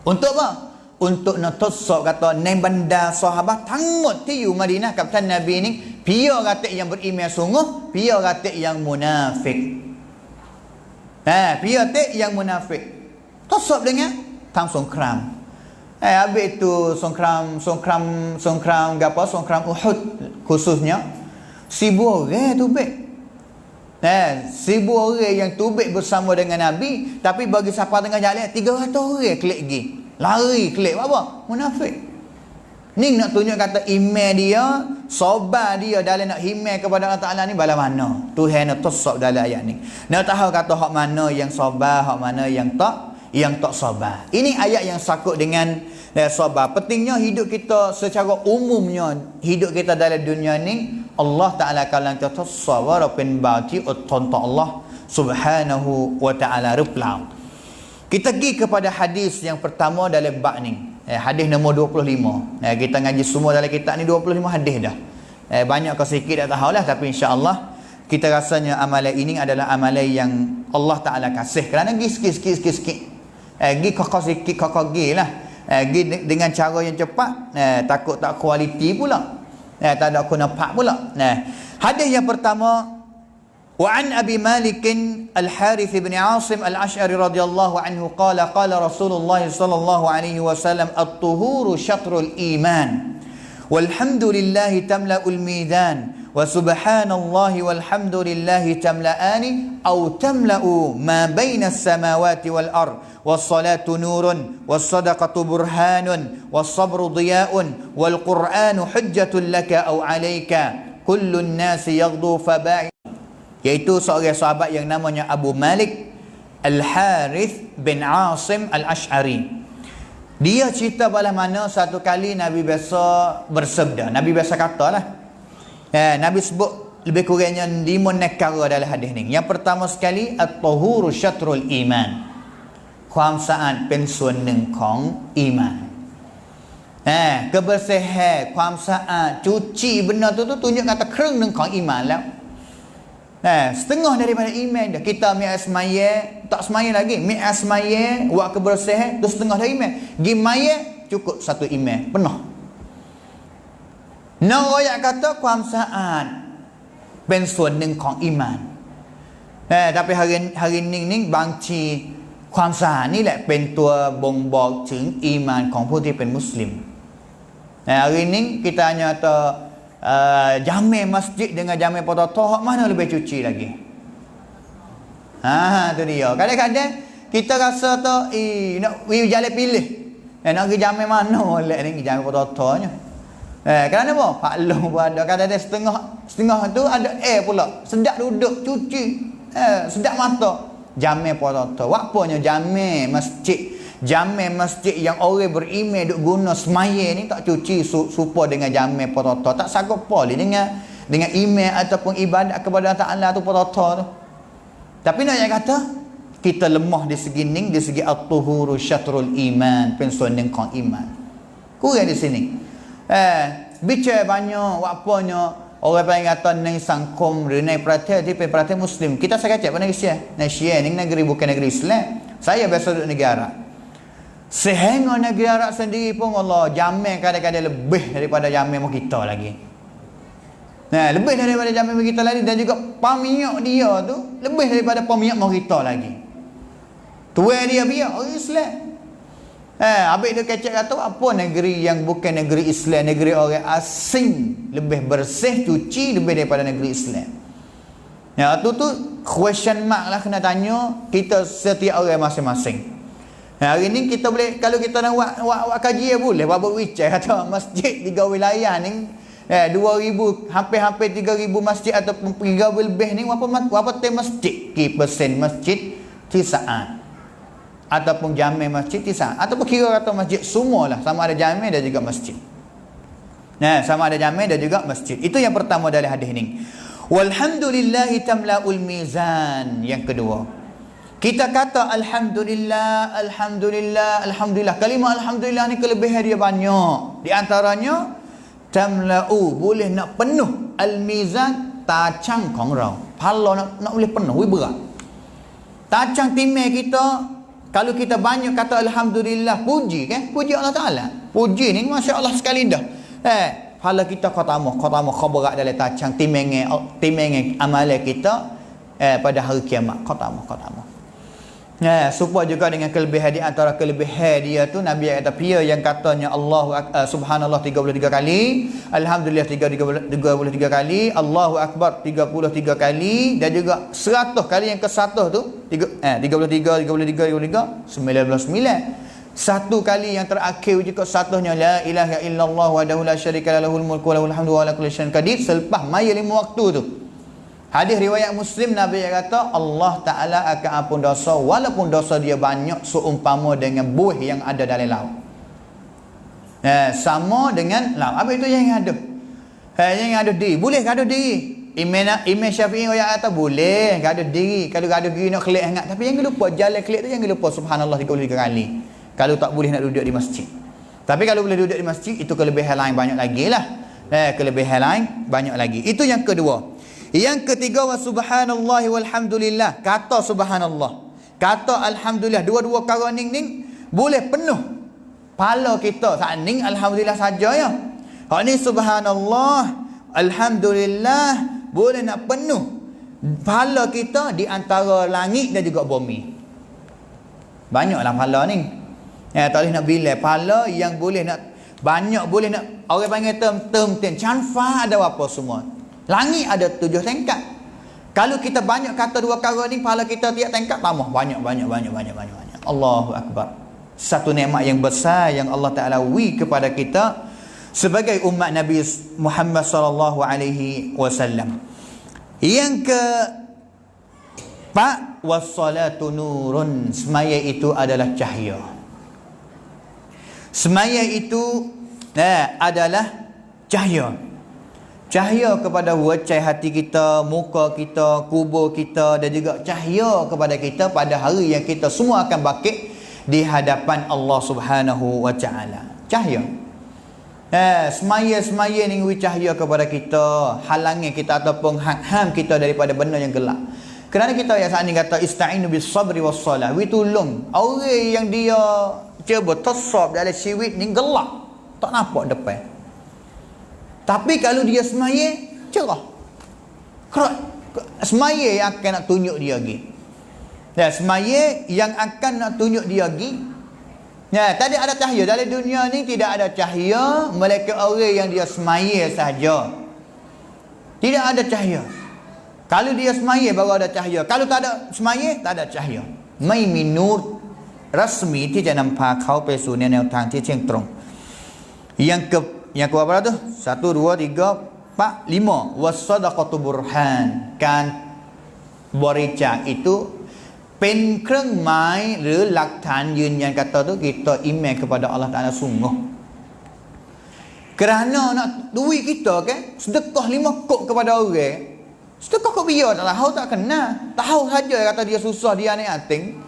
Speaker 1: Untuk apa? Untuk nak tosok kata nang benda sahabat ทั้งหมดที่อยู่มะดีนะห์กับท่านนบีนี่เพียkata yang beriman sungguh, พียkata yang munafik. พียkata yang munafik. Tosok dengan tang songkram. Habis itu songkram gapo? Songkram Uhud khususnya 1000 orang tubik. 1000 orang yang tubik bersama dengan Nabi, tapi bagi siapa tengah jalan 300 orang klik pergi. Lari klik apa? Munafik. Ni nak tunjuk kata iman dia, sabar dia dalam nak himai kepada Allah Taala ni bala mana. Tuhan nak tosok dalam ayat ni. Nak tahu kata hak mana yang sabar, hak mana yang tak sabar. Ini ayat yang sakut dengan sabar. Pentingnya hidup kita secara umumnya, hidup kita dalam dunia ni, Allah Ta'ala kalau kita sabar pen bati utonta Allah Subhanahu wa Ta'ala replau. Kita pergi kepada hadis yang pertama dalam bab ni. Hadis nombor 25. Kita ngaji semua dalam kitab ni 25 hadis dah. Banyak ke sikit tak tahulah, tapi insya-Allah kita rasanya amalan ini adalah amalan yang Allah Ta'ala kasih. Kerana pergi sikit-sikit. Pergi kakak sikit, kakak pergi lah. Dengan cara yang cepat, takut tak kualiti pula, tak ada aku nampak pula. Hadis yang pertama, wa an Abi Malik Al-Harith bin Asim Al-Ash'ari radhiyallahu anhu qala qala Rasulullah sallallahu alaihi wasallam at-tuhuru syatrul iman walhamdulillahi tamla'ul mizan wa subhanallahi walhamdulillahi tamla'ani aw tamla'u ma baina as-samawati wal ard was-salatu nurun was-sadaqatu burhanun was-sabru diya'un wal-qur'anu hujjatun laka aw 'alaika kullun nasi yaghdu faba'i. Iaitu seorang sahabat yang namanya Abu Malik Al-Harith bin Asim Al-Ash'ari. Dia cerita bala mana satu kali Nabi biasa bersabda, Nabi biasa katalah, Nabi sebut lebih kurangnya 5 perkara dalam hadis ni. Yang pertama sekali, at-tahuru syatrul iman. ความสะอาดเป็นส่วนหนึ่งของอีหม่าน kebersihan ความสะอาด cuci benda tu tunjuk kata ครึ่งหนึ่งของอีหม่านแล้ว setengah daripada iman dah. Kita mi'at semaya, tak semaya lagi, mi'at semaya buat kebersihan tu setengah dari iman. Gi maya cukup satu iman penuh. Nak royak kata ความสะอาดเป็นส่วนหนึ่งของอีหม่าน tapi hari ni บางที ความสะอาดนี่แหละเป็นตัวบ่งบอกถึงอีหม่านของผู้ที่เป็นมุสลิม hari ni kita hanya jamin masjid dengan jamin pototo, mana lebih cuci lagi? Tu dia. Kadang-kadang kita rasa nak jalan pilih. Nak pergi jamin mana boleh ni jamin pototonya. Kerana apa? Paklong pun ada. Kadang-kadang setengah tu ada air pula. Sedap duduk cuci. Sedap mata. Jamin pototo. Wapanya jamin masjid. Jamin masjid yang orang beriman duk guna semaya ni tak cuci supaya dengan jamin pototo. Tak sanggup boleh dengan iman ataupun ibadat kepada Allah Ta'ala tu pototo tu. Tapi nak kata kita lemah di segi ni, di segi at-tuhuru syatrul iman, pensuan kong iman. Kurang di sini. Bicara banyak wapanya orang panggil kata ni sangkum renai perhatian di perhatian muslim. Kita saya kata pada Malaysia ni negeri bukan negeri Islam. Saya biasa duduk negara Arab. Sehingga negeri Arab sendiri pun Allah jamin kadang-kadang lebih daripada jamin kita lagi. Lebih daripada jamin kita lagi, dan juga pamiak dia tu lebih daripada pamiak kita lagi. Tuan dia biar orang Islam. Habis dia kecek kata apa negeri yang bukan negeri Islam, negeri orang asing lebih bersih, cuci lebih daripada negeri Islam. Ya, tu question mark lah kena tanya kita setiap orang masing-masing. Hari ni kita boleh, kalau kita nak buat kaji boleh buat wicai kata masjid 3 wilayah ni 2,000 hampir 3,000 masjid ataupun 3,000 lebih ni apa tem masjid persen masjid tisaan ataupun jami masjid tisaan ataupun kira kata masjid semualah sama ada jami dan juga masjid. Sama ada jami dan juga masjid. Itu yang pertama dari hadis ni. Walhamdulillahi tamla'ul mizan. Yang kedua, kita kata alhamdulillah, alhamdulillah, alhamdulillah. Kalimah alhamdulillah ni kelebihan dia banyak. Di antaranya tamla'u, boleh nak penuh al-mizan, tacang kong rau. Pala nak boleh penuh, berat. Tacang timai kita, kalau kita banyak kata alhamdulillah, puji kan? Puji Allah Ta'ala. Puji ni Masya Allah sekali dah. Pala kita khatamah berat dalam tacang timai amalan kita pada hari kiamat. Khatamah. Supaya juga dengan kelebihan di antara kelebihan dia tu Nabi kata pia yang katanya subhanallah 33 kali, alhamdulillah 33 kali, Allahu akbar 33 kali dan juga 100 kali yang ke-100 tu 33 99 satu kali yang terakhir juga satunya la ilaha illallah wahdahu la syarika lahul mulku wa lahul hamdu wa ala kulli syai'in qadir selepas maya 5 waktu tu. Hadis riwayat Muslim, Nabi kata Allah Ta'ala akan ampun dosa walaupun dosa dia banyak seumpama dengan buih yang ada dalam laut. Sama dengan laut. Apa itu yang ada? Yang ada diri. Boleh gaduh diri. Imam Syafi'i kata boleh gaduh diri. Kalau gaduh diri nak kelik hangat. Tapi jangan lupa jalan kelik tu jangan lupa subhanallah 33 kali. Kalau tak boleh nak duduk di masjid. Tapi kalau boleh duduk di masjid, itu kelebihan lain banyak lagi lah. Kelebihan lain banyak lagi. Itu yang kedua. Yang ketiga, wa subhanallah walhamdulillah. Kata subhanallah, kata alhamdulillah, dua-dua perkara ning boleh penuh pala kita. Saat ning alhamdulillah saja ya. Hak ni subhanallah, alhamdulillah boleh nak penuh pala kita di antara langit dan juga bumi. Banyaklah pala ni. Tak boleh nak bilai pala yang boleh nak banyak, boleh nak orang panggil term canfa ada apa semua. Langit ada 7 tingkat. Kalau kita banyak kata dua perkara ni, pahala kita tiap tingkat tambah banyak. Allahu akbar. Satu nikmat yang besar yang Allah Taala wi kepada kita sebagai umat Nabi Muhammad sallallahu alaihi wasallam. Yang ke Pak, wassalatu nurun. Semaya itu adalah cahaya. Semaya itu adalah cahaya. Cahaya kepada wajah hati kita, muka kita, kubur kita dan juga cahaya kepada kita pada hari yang kita semua akan bangkit di hadapan Allah Subhanahu wa taala. Cahaya. Semaya ni cahaya kepada kita, halangi kita ataupun ham kita daripada benda yang gelap. Kerana kita yang saat ni kata ista'inu bis sabri was salah. We tolong orang yang dia cuba tasab dalam siwit ni gelap, tak nampak depan. Tapi kalau dia semaya, cerah. Semaya yang akan nak tunjuk dia lagi. Semaya yang akan nak tunjuk dia lagi. Tadi ada cahaya. Dalam dunia ni tidak ada cahaya melainkan orang yang dia semaya saja. Tidak ada cahaya. Kalau dia semaya baru ada cahaya. Kalau tak ada semaya, tak ada cahaya. Mai minur rasmi ที่จะนำพาเขาไปสู่แนวทางที่เที่ยงตรง Yang ke berapa tu? 1 2 3 4 5 was-sadaqatu burhan. การบริจาค itu เป็นเครื่องหมายหรือหลักฐานยืนยันkata tu kita iman kepada Allah Taala sungguh. Kerana nak duit kita kan, sedekah 5 kop kepada orang. Sedekah kok biar tak tahu, tak kenal. Tahu saja kata dia susah, dia ni ating.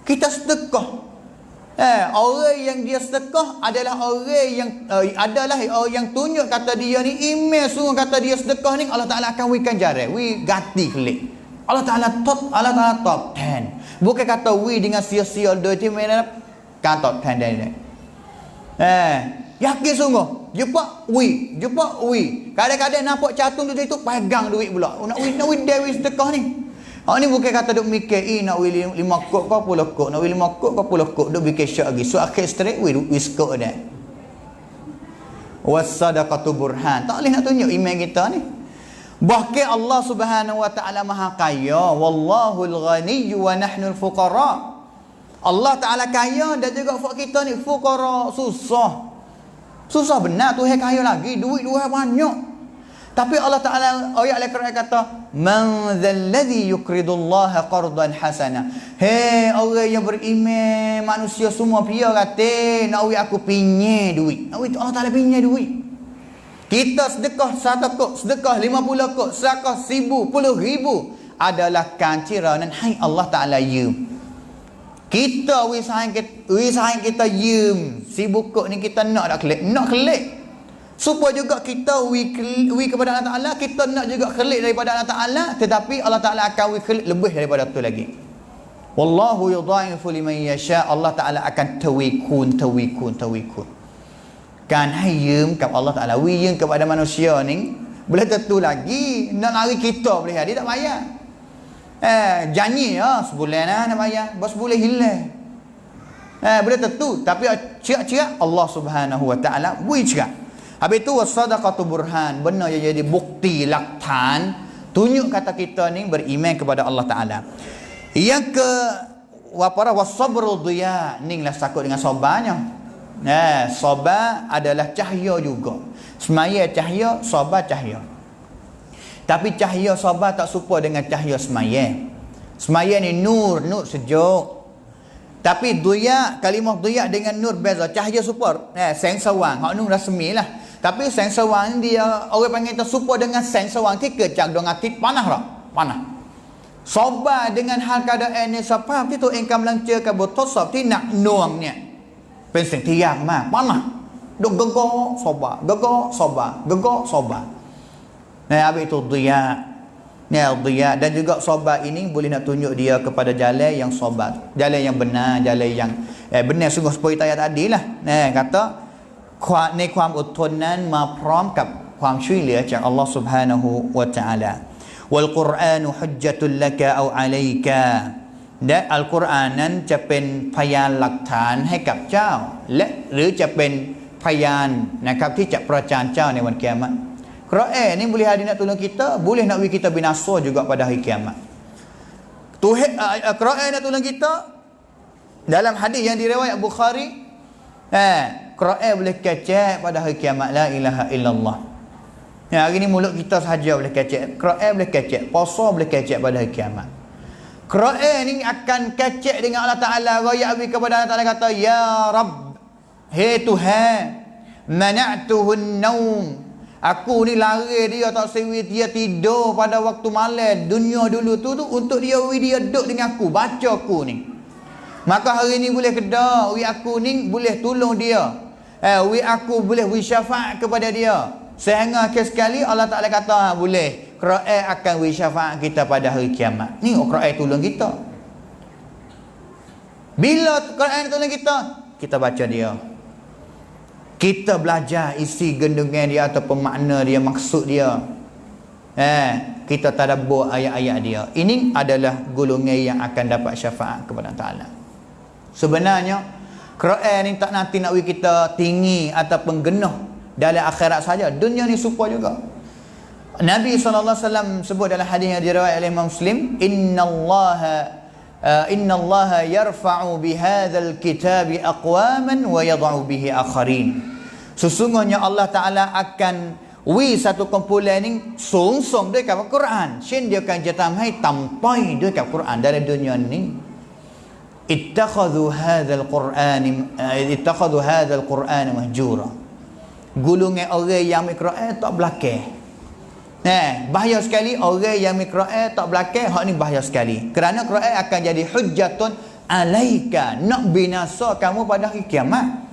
Speaker 1: Kita sedekah. Orang yang dia sedekah adalah orang yang tunjuk kata dia ni email sungguh kata dia sedekah ni, Allah Taala akan wikan jari, wi ganti klik. Allah Taala top 10. Bukan kata wi dengan sia-sia duit ni kan top 10 dia. Yakin sungguh. Jumpa wi. Kadang-kadang nampak catung duit tu pegang duit pula. Nak wi Dewi sedekah ni. Ni bukan kata duk mikir nak wili 5 kok ke 10 kok, nak wili 5 kok ke 10 kok, duk fikir syak lagi. So akhir straight we skok dah. Was-sadaqatu burhan. Tak boleh nak tunjuk iman kita ni. Bahkan Allah Subhanahu wa taala Maha Kaya, wallahul ghaniyyu wa nahnul fuqara. Allah Taala kaya dan juga fak kita ni fuqara, susah. Susah benar, Tuhan kaya lagi, duit Tuhan banyak. Tapi Allah Ta'ala ayat Al-Quran kata, man dzalladzi yuqridullaha qardan hasana. Hei orang yang beriman, manusia semua pia kata nak aku pinjam duit. Allah Ta'ala pinjam duit. Kita sedekah 1 kok, sedekah 50 kok, sedekah 1000, 10,000 adalah kanciranan hai Allah Ta'ala ya. Kita wisahan kita yum 1000 kok ni kita nak klik. Supaya juga kita wi kepada Allah Ta'ala, kita nak juga klik daripada Allah Ta'ala, tetapi Allah Ta'ala akan wi klik lebih daripada tu lagi. Wallahu yudha'ifu liman yasha. Allah Ta'ala akan tawikun. Kan hayum kat Allah Ta'ala, wi yang kepada manusia ni boleh tentu lagi nak lari kita boleh dia tak bayar. Janji sebulan nak bayar, bos boleh hilang. Boleh tentu, tapi ciak-ciak Allah Subhanahu wa Ta'ala wi ciak. Habis tu was-sadaqatu burhan, benar yang jadi bukti laktan tunjuk kata kita ni beriman kepada Allah Taala. Yang ke was-sabru dhiya, ni lah sakut dengan sabarnya. Sabar adalah cahaya juga. Semaya cahaya, sabar cahaya. Tapi cahaya sabar tak serupa dengan cahaya semaya. Semaya ni nur sejuk. Tapi dhiya, kalimah dhiya dengan nur beza. Cahaya serupa, sen sawang. Hak nur rasmi lah. Tapi sen sawang dia orang panggil kita serupa dengan sen sawang kecak dong akit panah dah. Panah. Sabar dengan hal keadaan ni siapa tu engkau melancar ke botol sab ti nak nuangnya. Penseng tiang mah panah. Dok gegok sabar, gegok sabar. Habis itu dhiya. Dhiya dan juga sabar ini boleh nak tunjuk dia kepada jalan yang sabar, jalan yang benar, jalan yang benar sungguh seperti ayat tadi lah. Kata ในความอดทนนั้นมาพร้อมกับความช่วยเหลือจาก Allah Subhanahu wa Ta'ala. Wal Qur'anu hujjatul laka aw 'alaika. และอัลกุรอานนั้นจะเป็นพยานหลักฐานให้กับเจ้าและหรือจะเป็นพยานนะครับที่จะประจานเจ้าในวันกิยามะฮ์ Quran ni boleh ada nak tolong kita, boleh nak bagi kita binasa juga pada hari kiamat. Tuhan Quran nak tolong kita dalam hadis yang diriwayat Bukhari. Quran boleh kecek pada hari kiamat, la ilaha illallah. Hari ni mulut kita sahaja boleh kecek. Quran boleh kecek, puasa boleh kecek pada hari kiamat. Quran ni akan kecek dengan Allah Ta'ala. Raya abi kepada Allah Ta'ala kata, ya Rabb, hei Tuhan, mana'tuhun naum. Aku ni lari dia tak sewi dia tidur pada waktu malam dunia dulu tu untuk dia duduk dengan aku, baca aku ni. Maka hari ni boleh kedak aku ni boleh tolong dia. Aku boleh syafaat kepada dia. Sehingga sekali Allah Ta'ala kata boleh Quran akan syafaat kita pada hari kiamat. Ni Quran tolong kita. Bila Quran tolong kita, kita baca dia, kita belajar isi gendungan dia ataupun makna dia, maksud dia. Kita tadabbur ayat-ayat dia. Ini adalah golongan yang akan dapat syafaat kepada Ta'ala. Sebenarnya Quran ni tak nanti nak kita tinggi ataupun genuh dalam akhirat saja, dunia ni serupa juga. Nabi SAW sebut dalam hadis yang diriwayatkan oleh Imam Muslim, innallaha yarfa'u bihadzal kitabi aqwaman wa yad'u bihi akharin. Sesungguhnya Allah Ta'ala akan satu kumpulan ni song dekat Al-Quran. Shin dia akan jatamai tampai dekat Quran dalam dunia ni. Ittakhadhu hadzal Qur'an mahjura. Golongan orang yang Quran tak belakang. Bahaya sekali orang yang Quran tak belakang. Hak ni bahaya sekali. Kerana Quran akan jadi hujjatun alaika, nak binasa kamu pada hari kiamat.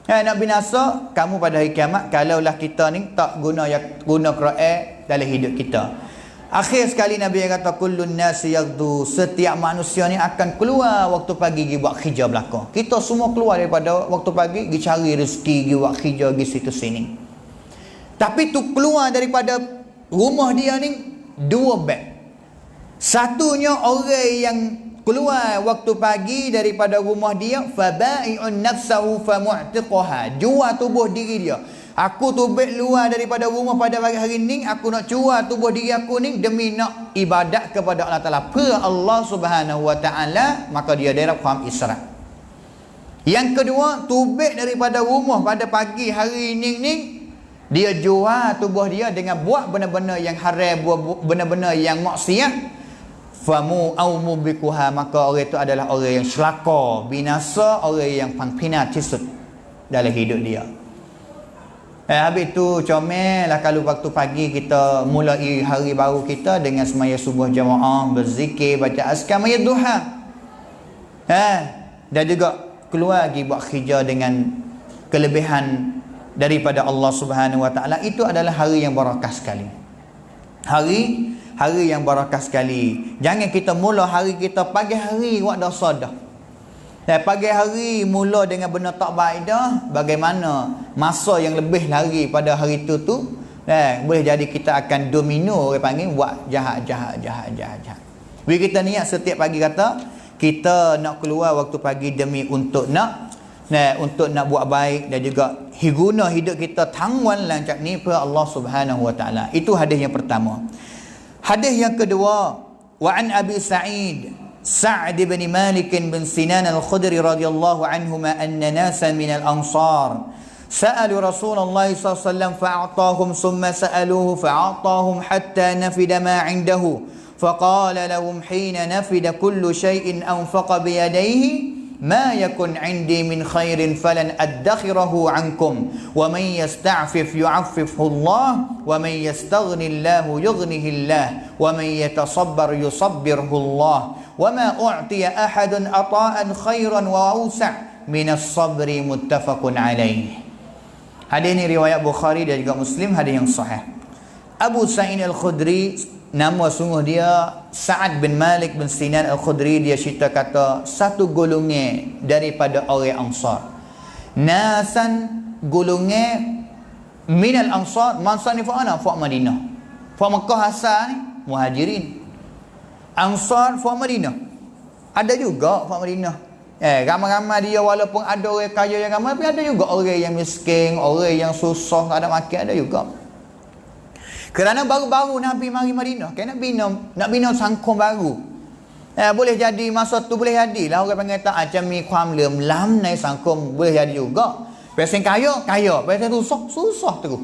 Speaker 1: Nak binasa kamu pada hari kiamat kalaulah kita ni tak guna Quran dalam hidup kita. Akhir sekali Nabi kata kullun nasi yaghdu, setiap manusia ni akan keluar waktu pagi pergi buat kerja belakang. Kita semua keluar daripada waktu pagi pergi cari rezeki, pergi buat kerja pergi situ sini. Tapi tu keluar daripada rumah dia ni 2 beg. Satunya orang yang keluar waktu pagi daripada rumah dia, fabai'un nafsahu famu'tiqaha, jual tubuh diri dia. Aku tubik luar daripada rumah pada pagi hari ni, aku nak jual tubuh diri aku ni demi nak ibadat kepada Allah Ta'ala, per Allah Subhanahu Wa Ta'ala, maka dia dalam faham israf. Yang kedua, tubik daripada rumah pada pagi hari ni dia jual tubuh dia dengan buat benda-benda yang haram, buat benda-benda yang maksiat, famu au mubikuha, maka orang itu adalah orang yang celaka, binasa, orang yang pangpina tisut dalam hidup dia. Habis tu comel lah kalau waktu pagi kita mulai hari baru kita dengan semaya subuh jamaah, berzikir, baca azkar, maya duha. Dan juga keluar lagi buat kerja dengan kelebihan daripada Allah Subhanahu Wa Ta'ala. Itu adalah hari yang barakah sekali. Hari yang barakah sekali. Jangan kita mula hari kita pagi hari buat dosa dah. Pagi hari mula dengan benda tak baik dah, bagaimana masa yang lebih lari pada hari itu tu, boleh jadi kita akan domino, orang panggil, buat jahat. Bila kita niat setiap pagi kata kita nak keluar waktu pagi demi untuk nak buat baik, dan juga guna hidup kita tangwan lancak ni per Allah Subhanahu Wa Ta'ala. Itu hadis yang pertama. Hadis yang kedua, wa an Abi Sa'd bin Malik bin Sinan al-Khudri radhiyallahu anhuma anna nasan min al-ansar sa'alu Rasulullah sallallahu alaihi wasallam fa'atahum thumma sa'aluhu fa'atahum hatta nafida ma 'indahu faqala lahum hina nafida kullu shay'in anfaqa bi yadayhi ما يكن عندي من خير فلن أدخره عنكم ومن يستعفف يعففه الله ومن يستغني الله يغنه الله ومن يتصبر يصبره الله وما أعطي أحد عطاء خيرا وأوسع من الصبر متفق عليه. Hadis ini riwayat Bukhari dan juga Muslim, hadis yang sahih. Abu Sa'id Al-Khudri, nama sungguh dia Sa'ad bin Malik bin Sinan Al-Khudri, dia cerita kata satu golongan daripada orang Ansar. Nasan golongan minal Ansar, Ansar ni fa'ana fa' Madinah. Fa' Makkah asal ni Muhajirin. Ansar fa' Madinah. Ada juga fa' Madinah. Ramai-ramai dia, walaupun ada orang kaya yang ramai, tapi ada juga orang yang miskin, orang yang susah, ada makan, ada juga. Kerana baru-baru Nabi mari Madinah, kan nak bina sangkong baru. Boleh jadi masa tu, boleh jadilah orang panggil tak macam mi kuam lam naik sangkong, boleh jadi juga. Pasal kaya, pasal susah terus.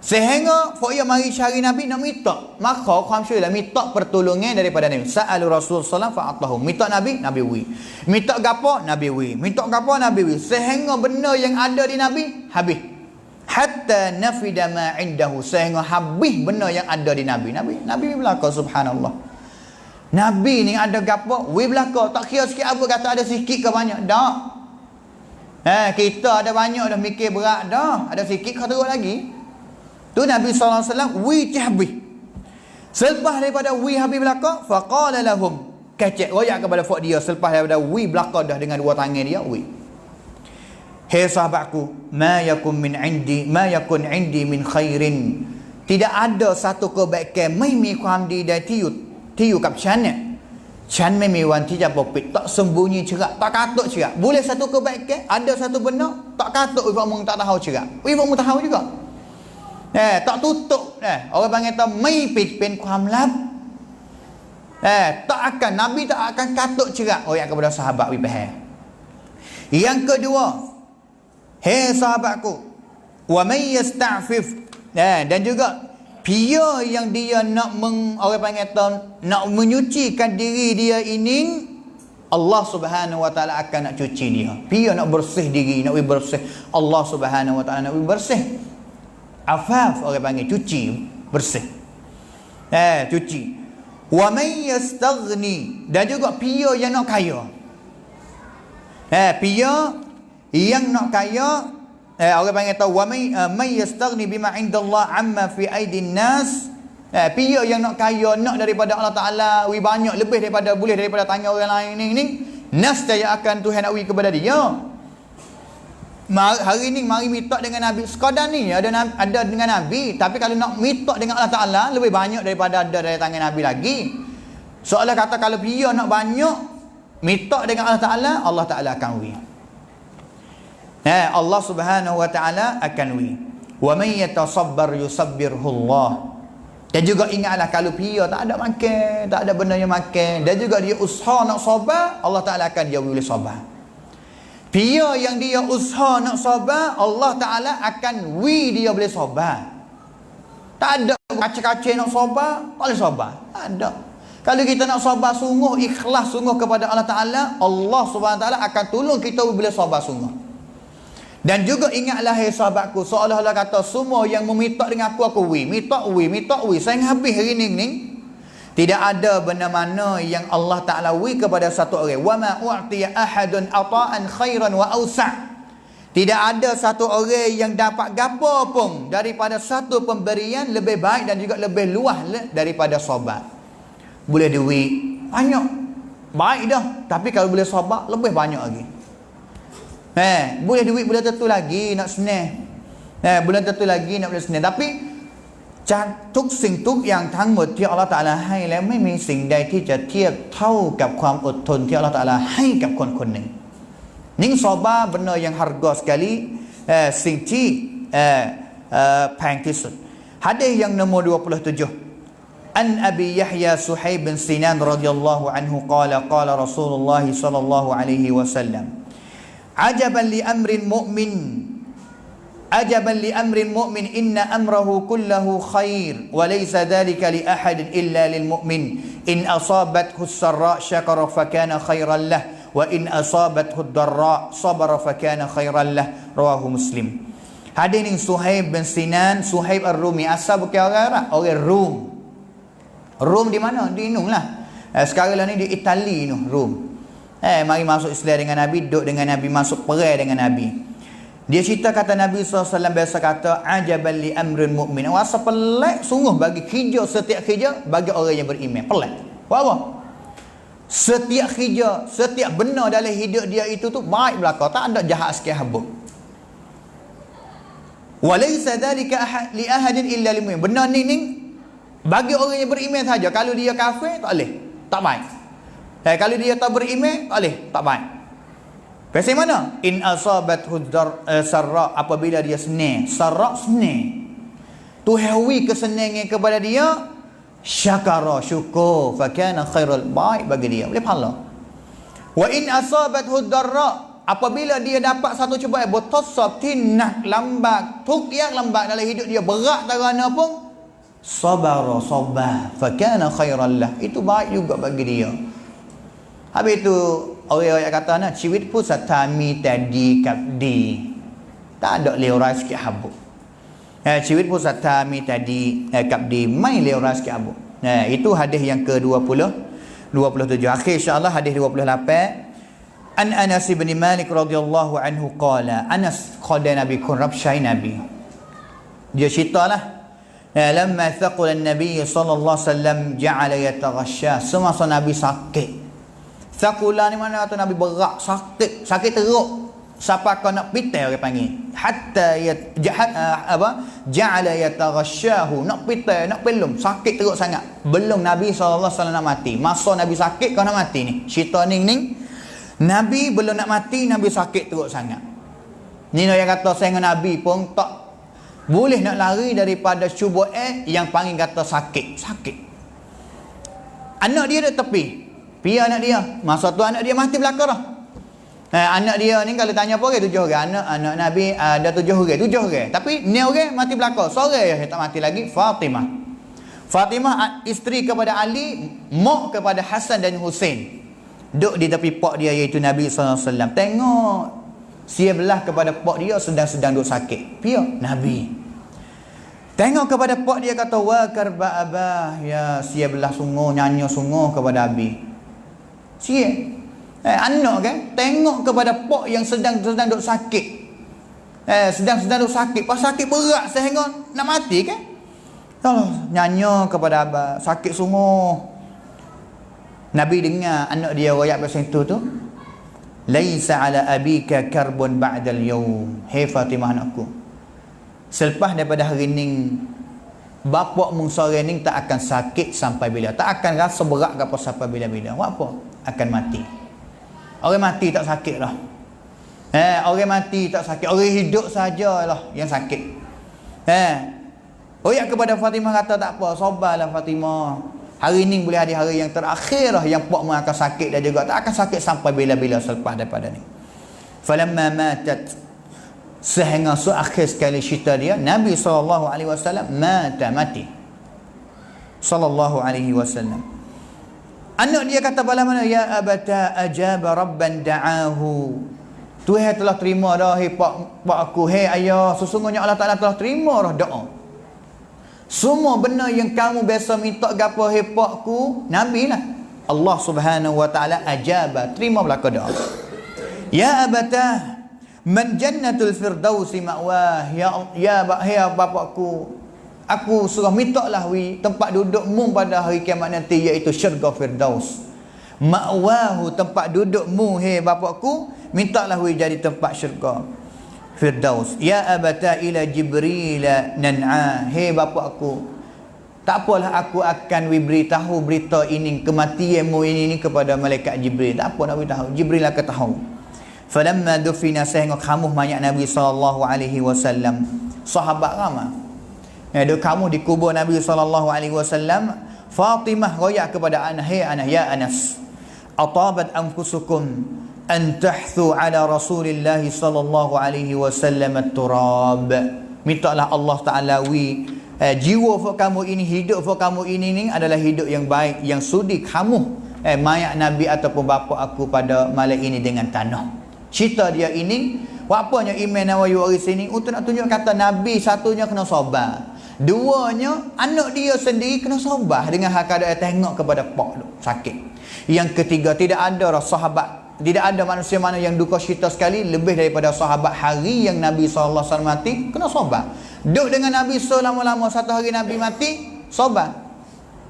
Speaker 1: Sehingga dia mari cari Nabi nak minta, maka kuam syailah minta pertolongan daripada Nabi. Sa'alu Rasul sallallahu alaihi wasallam minta Nabi wi. Minta gapo, Nabi wi. Minta gapo, Nabi wi. Sehingga benda yang ada di Nabi habis. Hatta nafida ma indahu, sehingga habis benda yang ada di Nabi belaka, subhanallah. Nabi ni ada gapo we belaka, tak kira sikit apa, kata ada sikit ke banyak dak. Kita ada banyak dah mikir berat dah, ada sikit kau teruk lagi. Tu Nabi sallallahu alaihi wasallam we habis. Selepas daripada we habis belaka, faqala lahum, kecek royak kepada fak dia selepas daripada we belaka dah dengan dua tangan dia we. Hei sahabatku, ma yakun indi min khairin, tidak ada satu kebaikan mai mi kuam di dah tiu kap chana chan mai mi wan ti ja popit, tak sembunyi cerak, tak katuk cerak. Boleh satu kebaikan, ada satu benda tak katuk ibu mung tak tahu cerak, ibu mung tahu juga. Tak tutup, orang panggil tu mai pin kuam lap. Tak akan, Nabi tak akan katuk cerak orang kepada sahabat we faham. Yang kedua, hei sahabatku, wa may yasta'fif, dan juga pia yang dia nak orang panggil nak menyucikan diri dia ini, Allah Subhanahu Wa Ta'ala akan nak cuci dia. Pia nak bersih diri, nak bersih, Allah Subhanahu Wa Ta'ala nak bersih. Afaf orang panggil cuci, bersih. Cuci. Wa may yastaghni, dan juga pia yang nak kaya. Pia yang nak kaya, orang panggil tahu wa may yastaghni bima indallah amma fi aidin nas. Pia yang nak kaya, nak daripada Allah Taala wi banyak lebih daripada boleh daripada tangan orang lain ni nas saya akan Tuhan nak wi kepada dia. Hari ni mari minta dengan Nabi. Sekadar ni ada dengan Nabi, tapi kalau nak minta dengan Allah Ta'ala lebih banyak daripada ada dari tangan Nabi lagi. Soalan kata kalau dia nak banyak minta dengan Allah Ta'ala akan wi. Allah Subhanahu wa Ta'ala akan wi. Wa man yatasabbar yusabbirhu Allah. Dan juga ingatlah kalau dia tak ada makan, tak ada benda yang makan, dan juga dia usaha nak sabar, Allah Ta'ala akan dia boleh sabar. Dia yang dia usaha nak sabar, Allah Ta'ala akan wi dia boleh sabar. Tak ada kacau-kacau nak sabar, tak boleh sabar. Tak ada. Kalau kita nak sabar sungguh, ikhlas sungguh kepada Allah Ta'ala, Allah Subhanahu Wa Ta'ala akan tolong kita boleh sabar sungguh. Dan juga ingatlah hai sahabatku, seolah-olah kata semua yang meminta dengan aku wi. Minta wi. Saya habis hari ni. Tidak ada benda mana yang Allah Ta'ala wi kepada satu orang. Wa ma u'tiya ahadun ata'an khairan wa awsa'. Tidak ada satu orang yang dapat gapo pun daripada satu pemberian lebih baik dan juga lebih luas daripada sabar. Boleh duit banyak, baik dah. Tapi kalau boleh sabar, lebih banyak lagi. Boleh duit, boleh tentu lagi nak senang. Boleh tentu lagi nak boleh senang. Tapi ทุกสิ่งทุกอย่างทั้งหมดที่อัลลอฮฺตะอาลาให้แล้วไม่มีสิ่งใดที่จะเทียบเท่ากับความอดทนที่อัลลอฮฺตะอาลาให้กับคนคนหนึ่งนิ่งซอบา benar yang harga sekali สิ่งที่แพงที่สุดหะดีษyang nombor 27 an Abi Yahya Suhaib bin Sinan radhiyallahu anhu qala qala Rasulullah sallallahu alaihi wasallam ajaban li amrin mu'min ajaban li amrin mu'min inna amrahu kullahu khair wa laysa dhalika li ahadin illa lil mu'min in asabathu as-sarra syakara fa kana khairan lah wa in asabathu ad-darra sabara fa kana khairan lah rawahu Muslim. Hadis ni Suhaib bin Sinan, Suhaib Ar-Rumi, asal bukan orang Arab, orang Rom. Rom di mana? Di Inung lah. Sekarang lah ni di Itali tu, Rom. Mari masuk Islam dengan Nabi, duduk dengan Nabi, masuk perang dengan Nabi. Dia cerita kata Nabi SAW biasa kata ajaban li amrin mu'min. Rasa pelik sungguh bagi kerja, setiap kerja bagi orang yang beriman. Pelik. Apa? Setiap kerja, setiap benda dalam hidup dia itu tu baik belaka, tak ada jahat sikit habuk. Walaysa dhalika li ahadin illa lil mu'min. Benda ni bagi orang yang beriman saja. Kalau dia kafir tak boleh, tak baik. Kalau dia tak beriman tak boleh, tak baik. Pasal mana? In asabathu sarra, apabila dia senang, sarra senang, tuhawi kesenangan kepada dia, syakara syukur, fa kana khairal, baik bagi dia, boleh pahala. Wa in asabathu darra, apabila dia dapat satu cubaan bertasab tinah lambat, tuk yang lambat dalam hidup dia, berat kerana pun sabara sabar, fa kana khairal lah, itu baik juga bagi dia. Habis itu orang-orang kata nak ciwit pun satami tadi kapdi, tak ada leurai sikit habuk. Ciwit pun satami tadi kapdi, main leurai sikit habuk. Itu hadis yang ke-27. Akhir insya-Allah hadis 28. An Anas bin Malik radhiyallahu anhu qala, Anas qala Nabi kun rabsyai Nabi. Dia ceritalah lamma thaqala an-nabiy sallallahu alaihi wasallam ja'ala yataghashya, semasa Nabi sakit. Thaqula ni mana kata Nabi berat, sakit teruk. Siapa kau nak pitai orang panggil. Hatta ja'ala yataghasyahu, nak pitai, nak pelum, sakit teruk sangat. Belum Nabi SAW nak mati. Masa Nabi sakit kau nak mati ni. Cerita ni Nabi belum nak mati, Nabi sakit teruk sangat. Ni yang kata saya dengan Nabi pun tak boleh nak lari daripada syubhat yang panggil kata sakit. Anak dia duduk tepi. Pia anak dia. Masa tu anak dia mati belakang dah. Anak dia ni kalau tanya apa orang 7 orang. Anak Nabi ada 7 orang. Tapi ni orang mati belakang. Seorang yang tak mati lagi, Fatimah. Fatimah isteri kepada Ali, mak kepada Hasan dan Husain. Duduk di tepi pak dia iaitu Nabi SAW. Tengok sebelah kepada pak dia sedang duduk sakit. Pia Nabi. Tengok kepada pak dia kata wa karba abah, ya sebelah sungguh nyanyi sungguh kepada Abi. Anak kan tengok kepada pak yang sedang duk sakit, sedang duk sakit, pas sakit berat sehingga nak mati kan. Allah nyanyi kepada abah, sakit sungguh. Nabi dengar anak dia royak pasal itu tu, laisa ala abika karbun ba'dal yawm. Hei Fatimah anakku, selepas daripada hari ni bapak mung sore ni tak akan sakit sampai bila, tak akan rasa berat ke apa sampai bila-bila. Buat apa? Akan mati. Orang mati tak sakit lah. Orang mati tak sakit, orang hidup sajalah yang sakit. Oyak kepada Fatimah kata tak apa, sabarlah Fatimah. Hari ni boleh hari yang terakhir lah yang pak mu akan sakit dan juga tak akan sakit sampai bila-bila selepas daripada ni. Falamma matat, sehingga akhir sekali cerita dia, Nabi SAW mati. Sallallahu alaihi wasallam. Anak dia kata pada mana, ya abata ajaba rabban da'ahu. Tuhan telah terima dah, hei pak aku, hei ayah, sesungguhnya Allah Ta'ala telah terima dah doa. Semua benda yang kamu biasa minta gapo hei pakku, Nabi lah. Allah Subhanahu wa taala ajaba, terima belaka doa. Ya abata man jannatul firdausi ma'wah. Ya bapakku, aku suruh minta lah tempat dudukmu pada hari kiamat nanti, iaitu syurga firdaus. Ma'wahu, tempat dudukmu hei bapakku, minta lah jadi tempat syurga firdaus. Ya abata ila Jibril nan'a. Hei bapakku, tak apalah aku akan beritahu berita ini, kematianmu ini kepada malaikat Jibril. Tak apa nak beritahu, Jibril akan tahu. Falamma dufina, sehingga kamu mayat Nabi SAW, sahabat ramai duk kamu di kubur Nabi SAW. Fatimah royak kepada Anas, hei Anas, ya Anas, atabat anfusukum an tahthu ala Rasulillah sallallahu alaihi wasallam at-turab. Mintalah Allah Taala jiwa for kamu ini, hidup for kamu ini adalah hidup yang baik, yang sudi kamu mayat Nabi ataupun bapa aku pada malam ini dengan tanah. Cerita dia ini, apanya Imam Nawawi waris ini untuk nak tunjuk kata Nabi satunya kena sabar, duanya anak dia sendiri kena sabar dengan hal keadaan tengok kepada pak sakit. Yang ketiga, tidak ada sahabat, tidak ada manusia mana yang duka cita sekali lebih daripada sahabat hari yang Nabi SAW mati, kena sabar. Duduk dengan Nabi selama-lama, satu hari Nabi mati, sabar.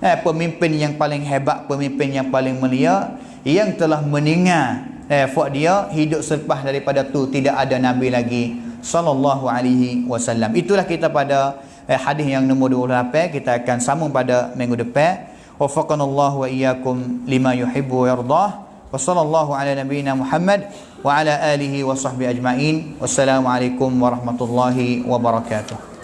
Speaker 1: Pemimpin yang paling hebat, pemimpin yang paling mulia, yang telah meninggal buat dia hidup selepas daripada tu tidak ada Nabi lagi sallallahu alaihi wasallam. Itulah kita pada hadis yang nombor 28. Kita akan sambung pada minggu depan. Wafaqanallahu wa iyyakum lima yuhibbu wa yardah. Wa sallallahu ala nabiyyina Muhammad wa ala alihi wa sahbihi ajma'in. Wassalamualaikum warahmatullahi wabarakatuh.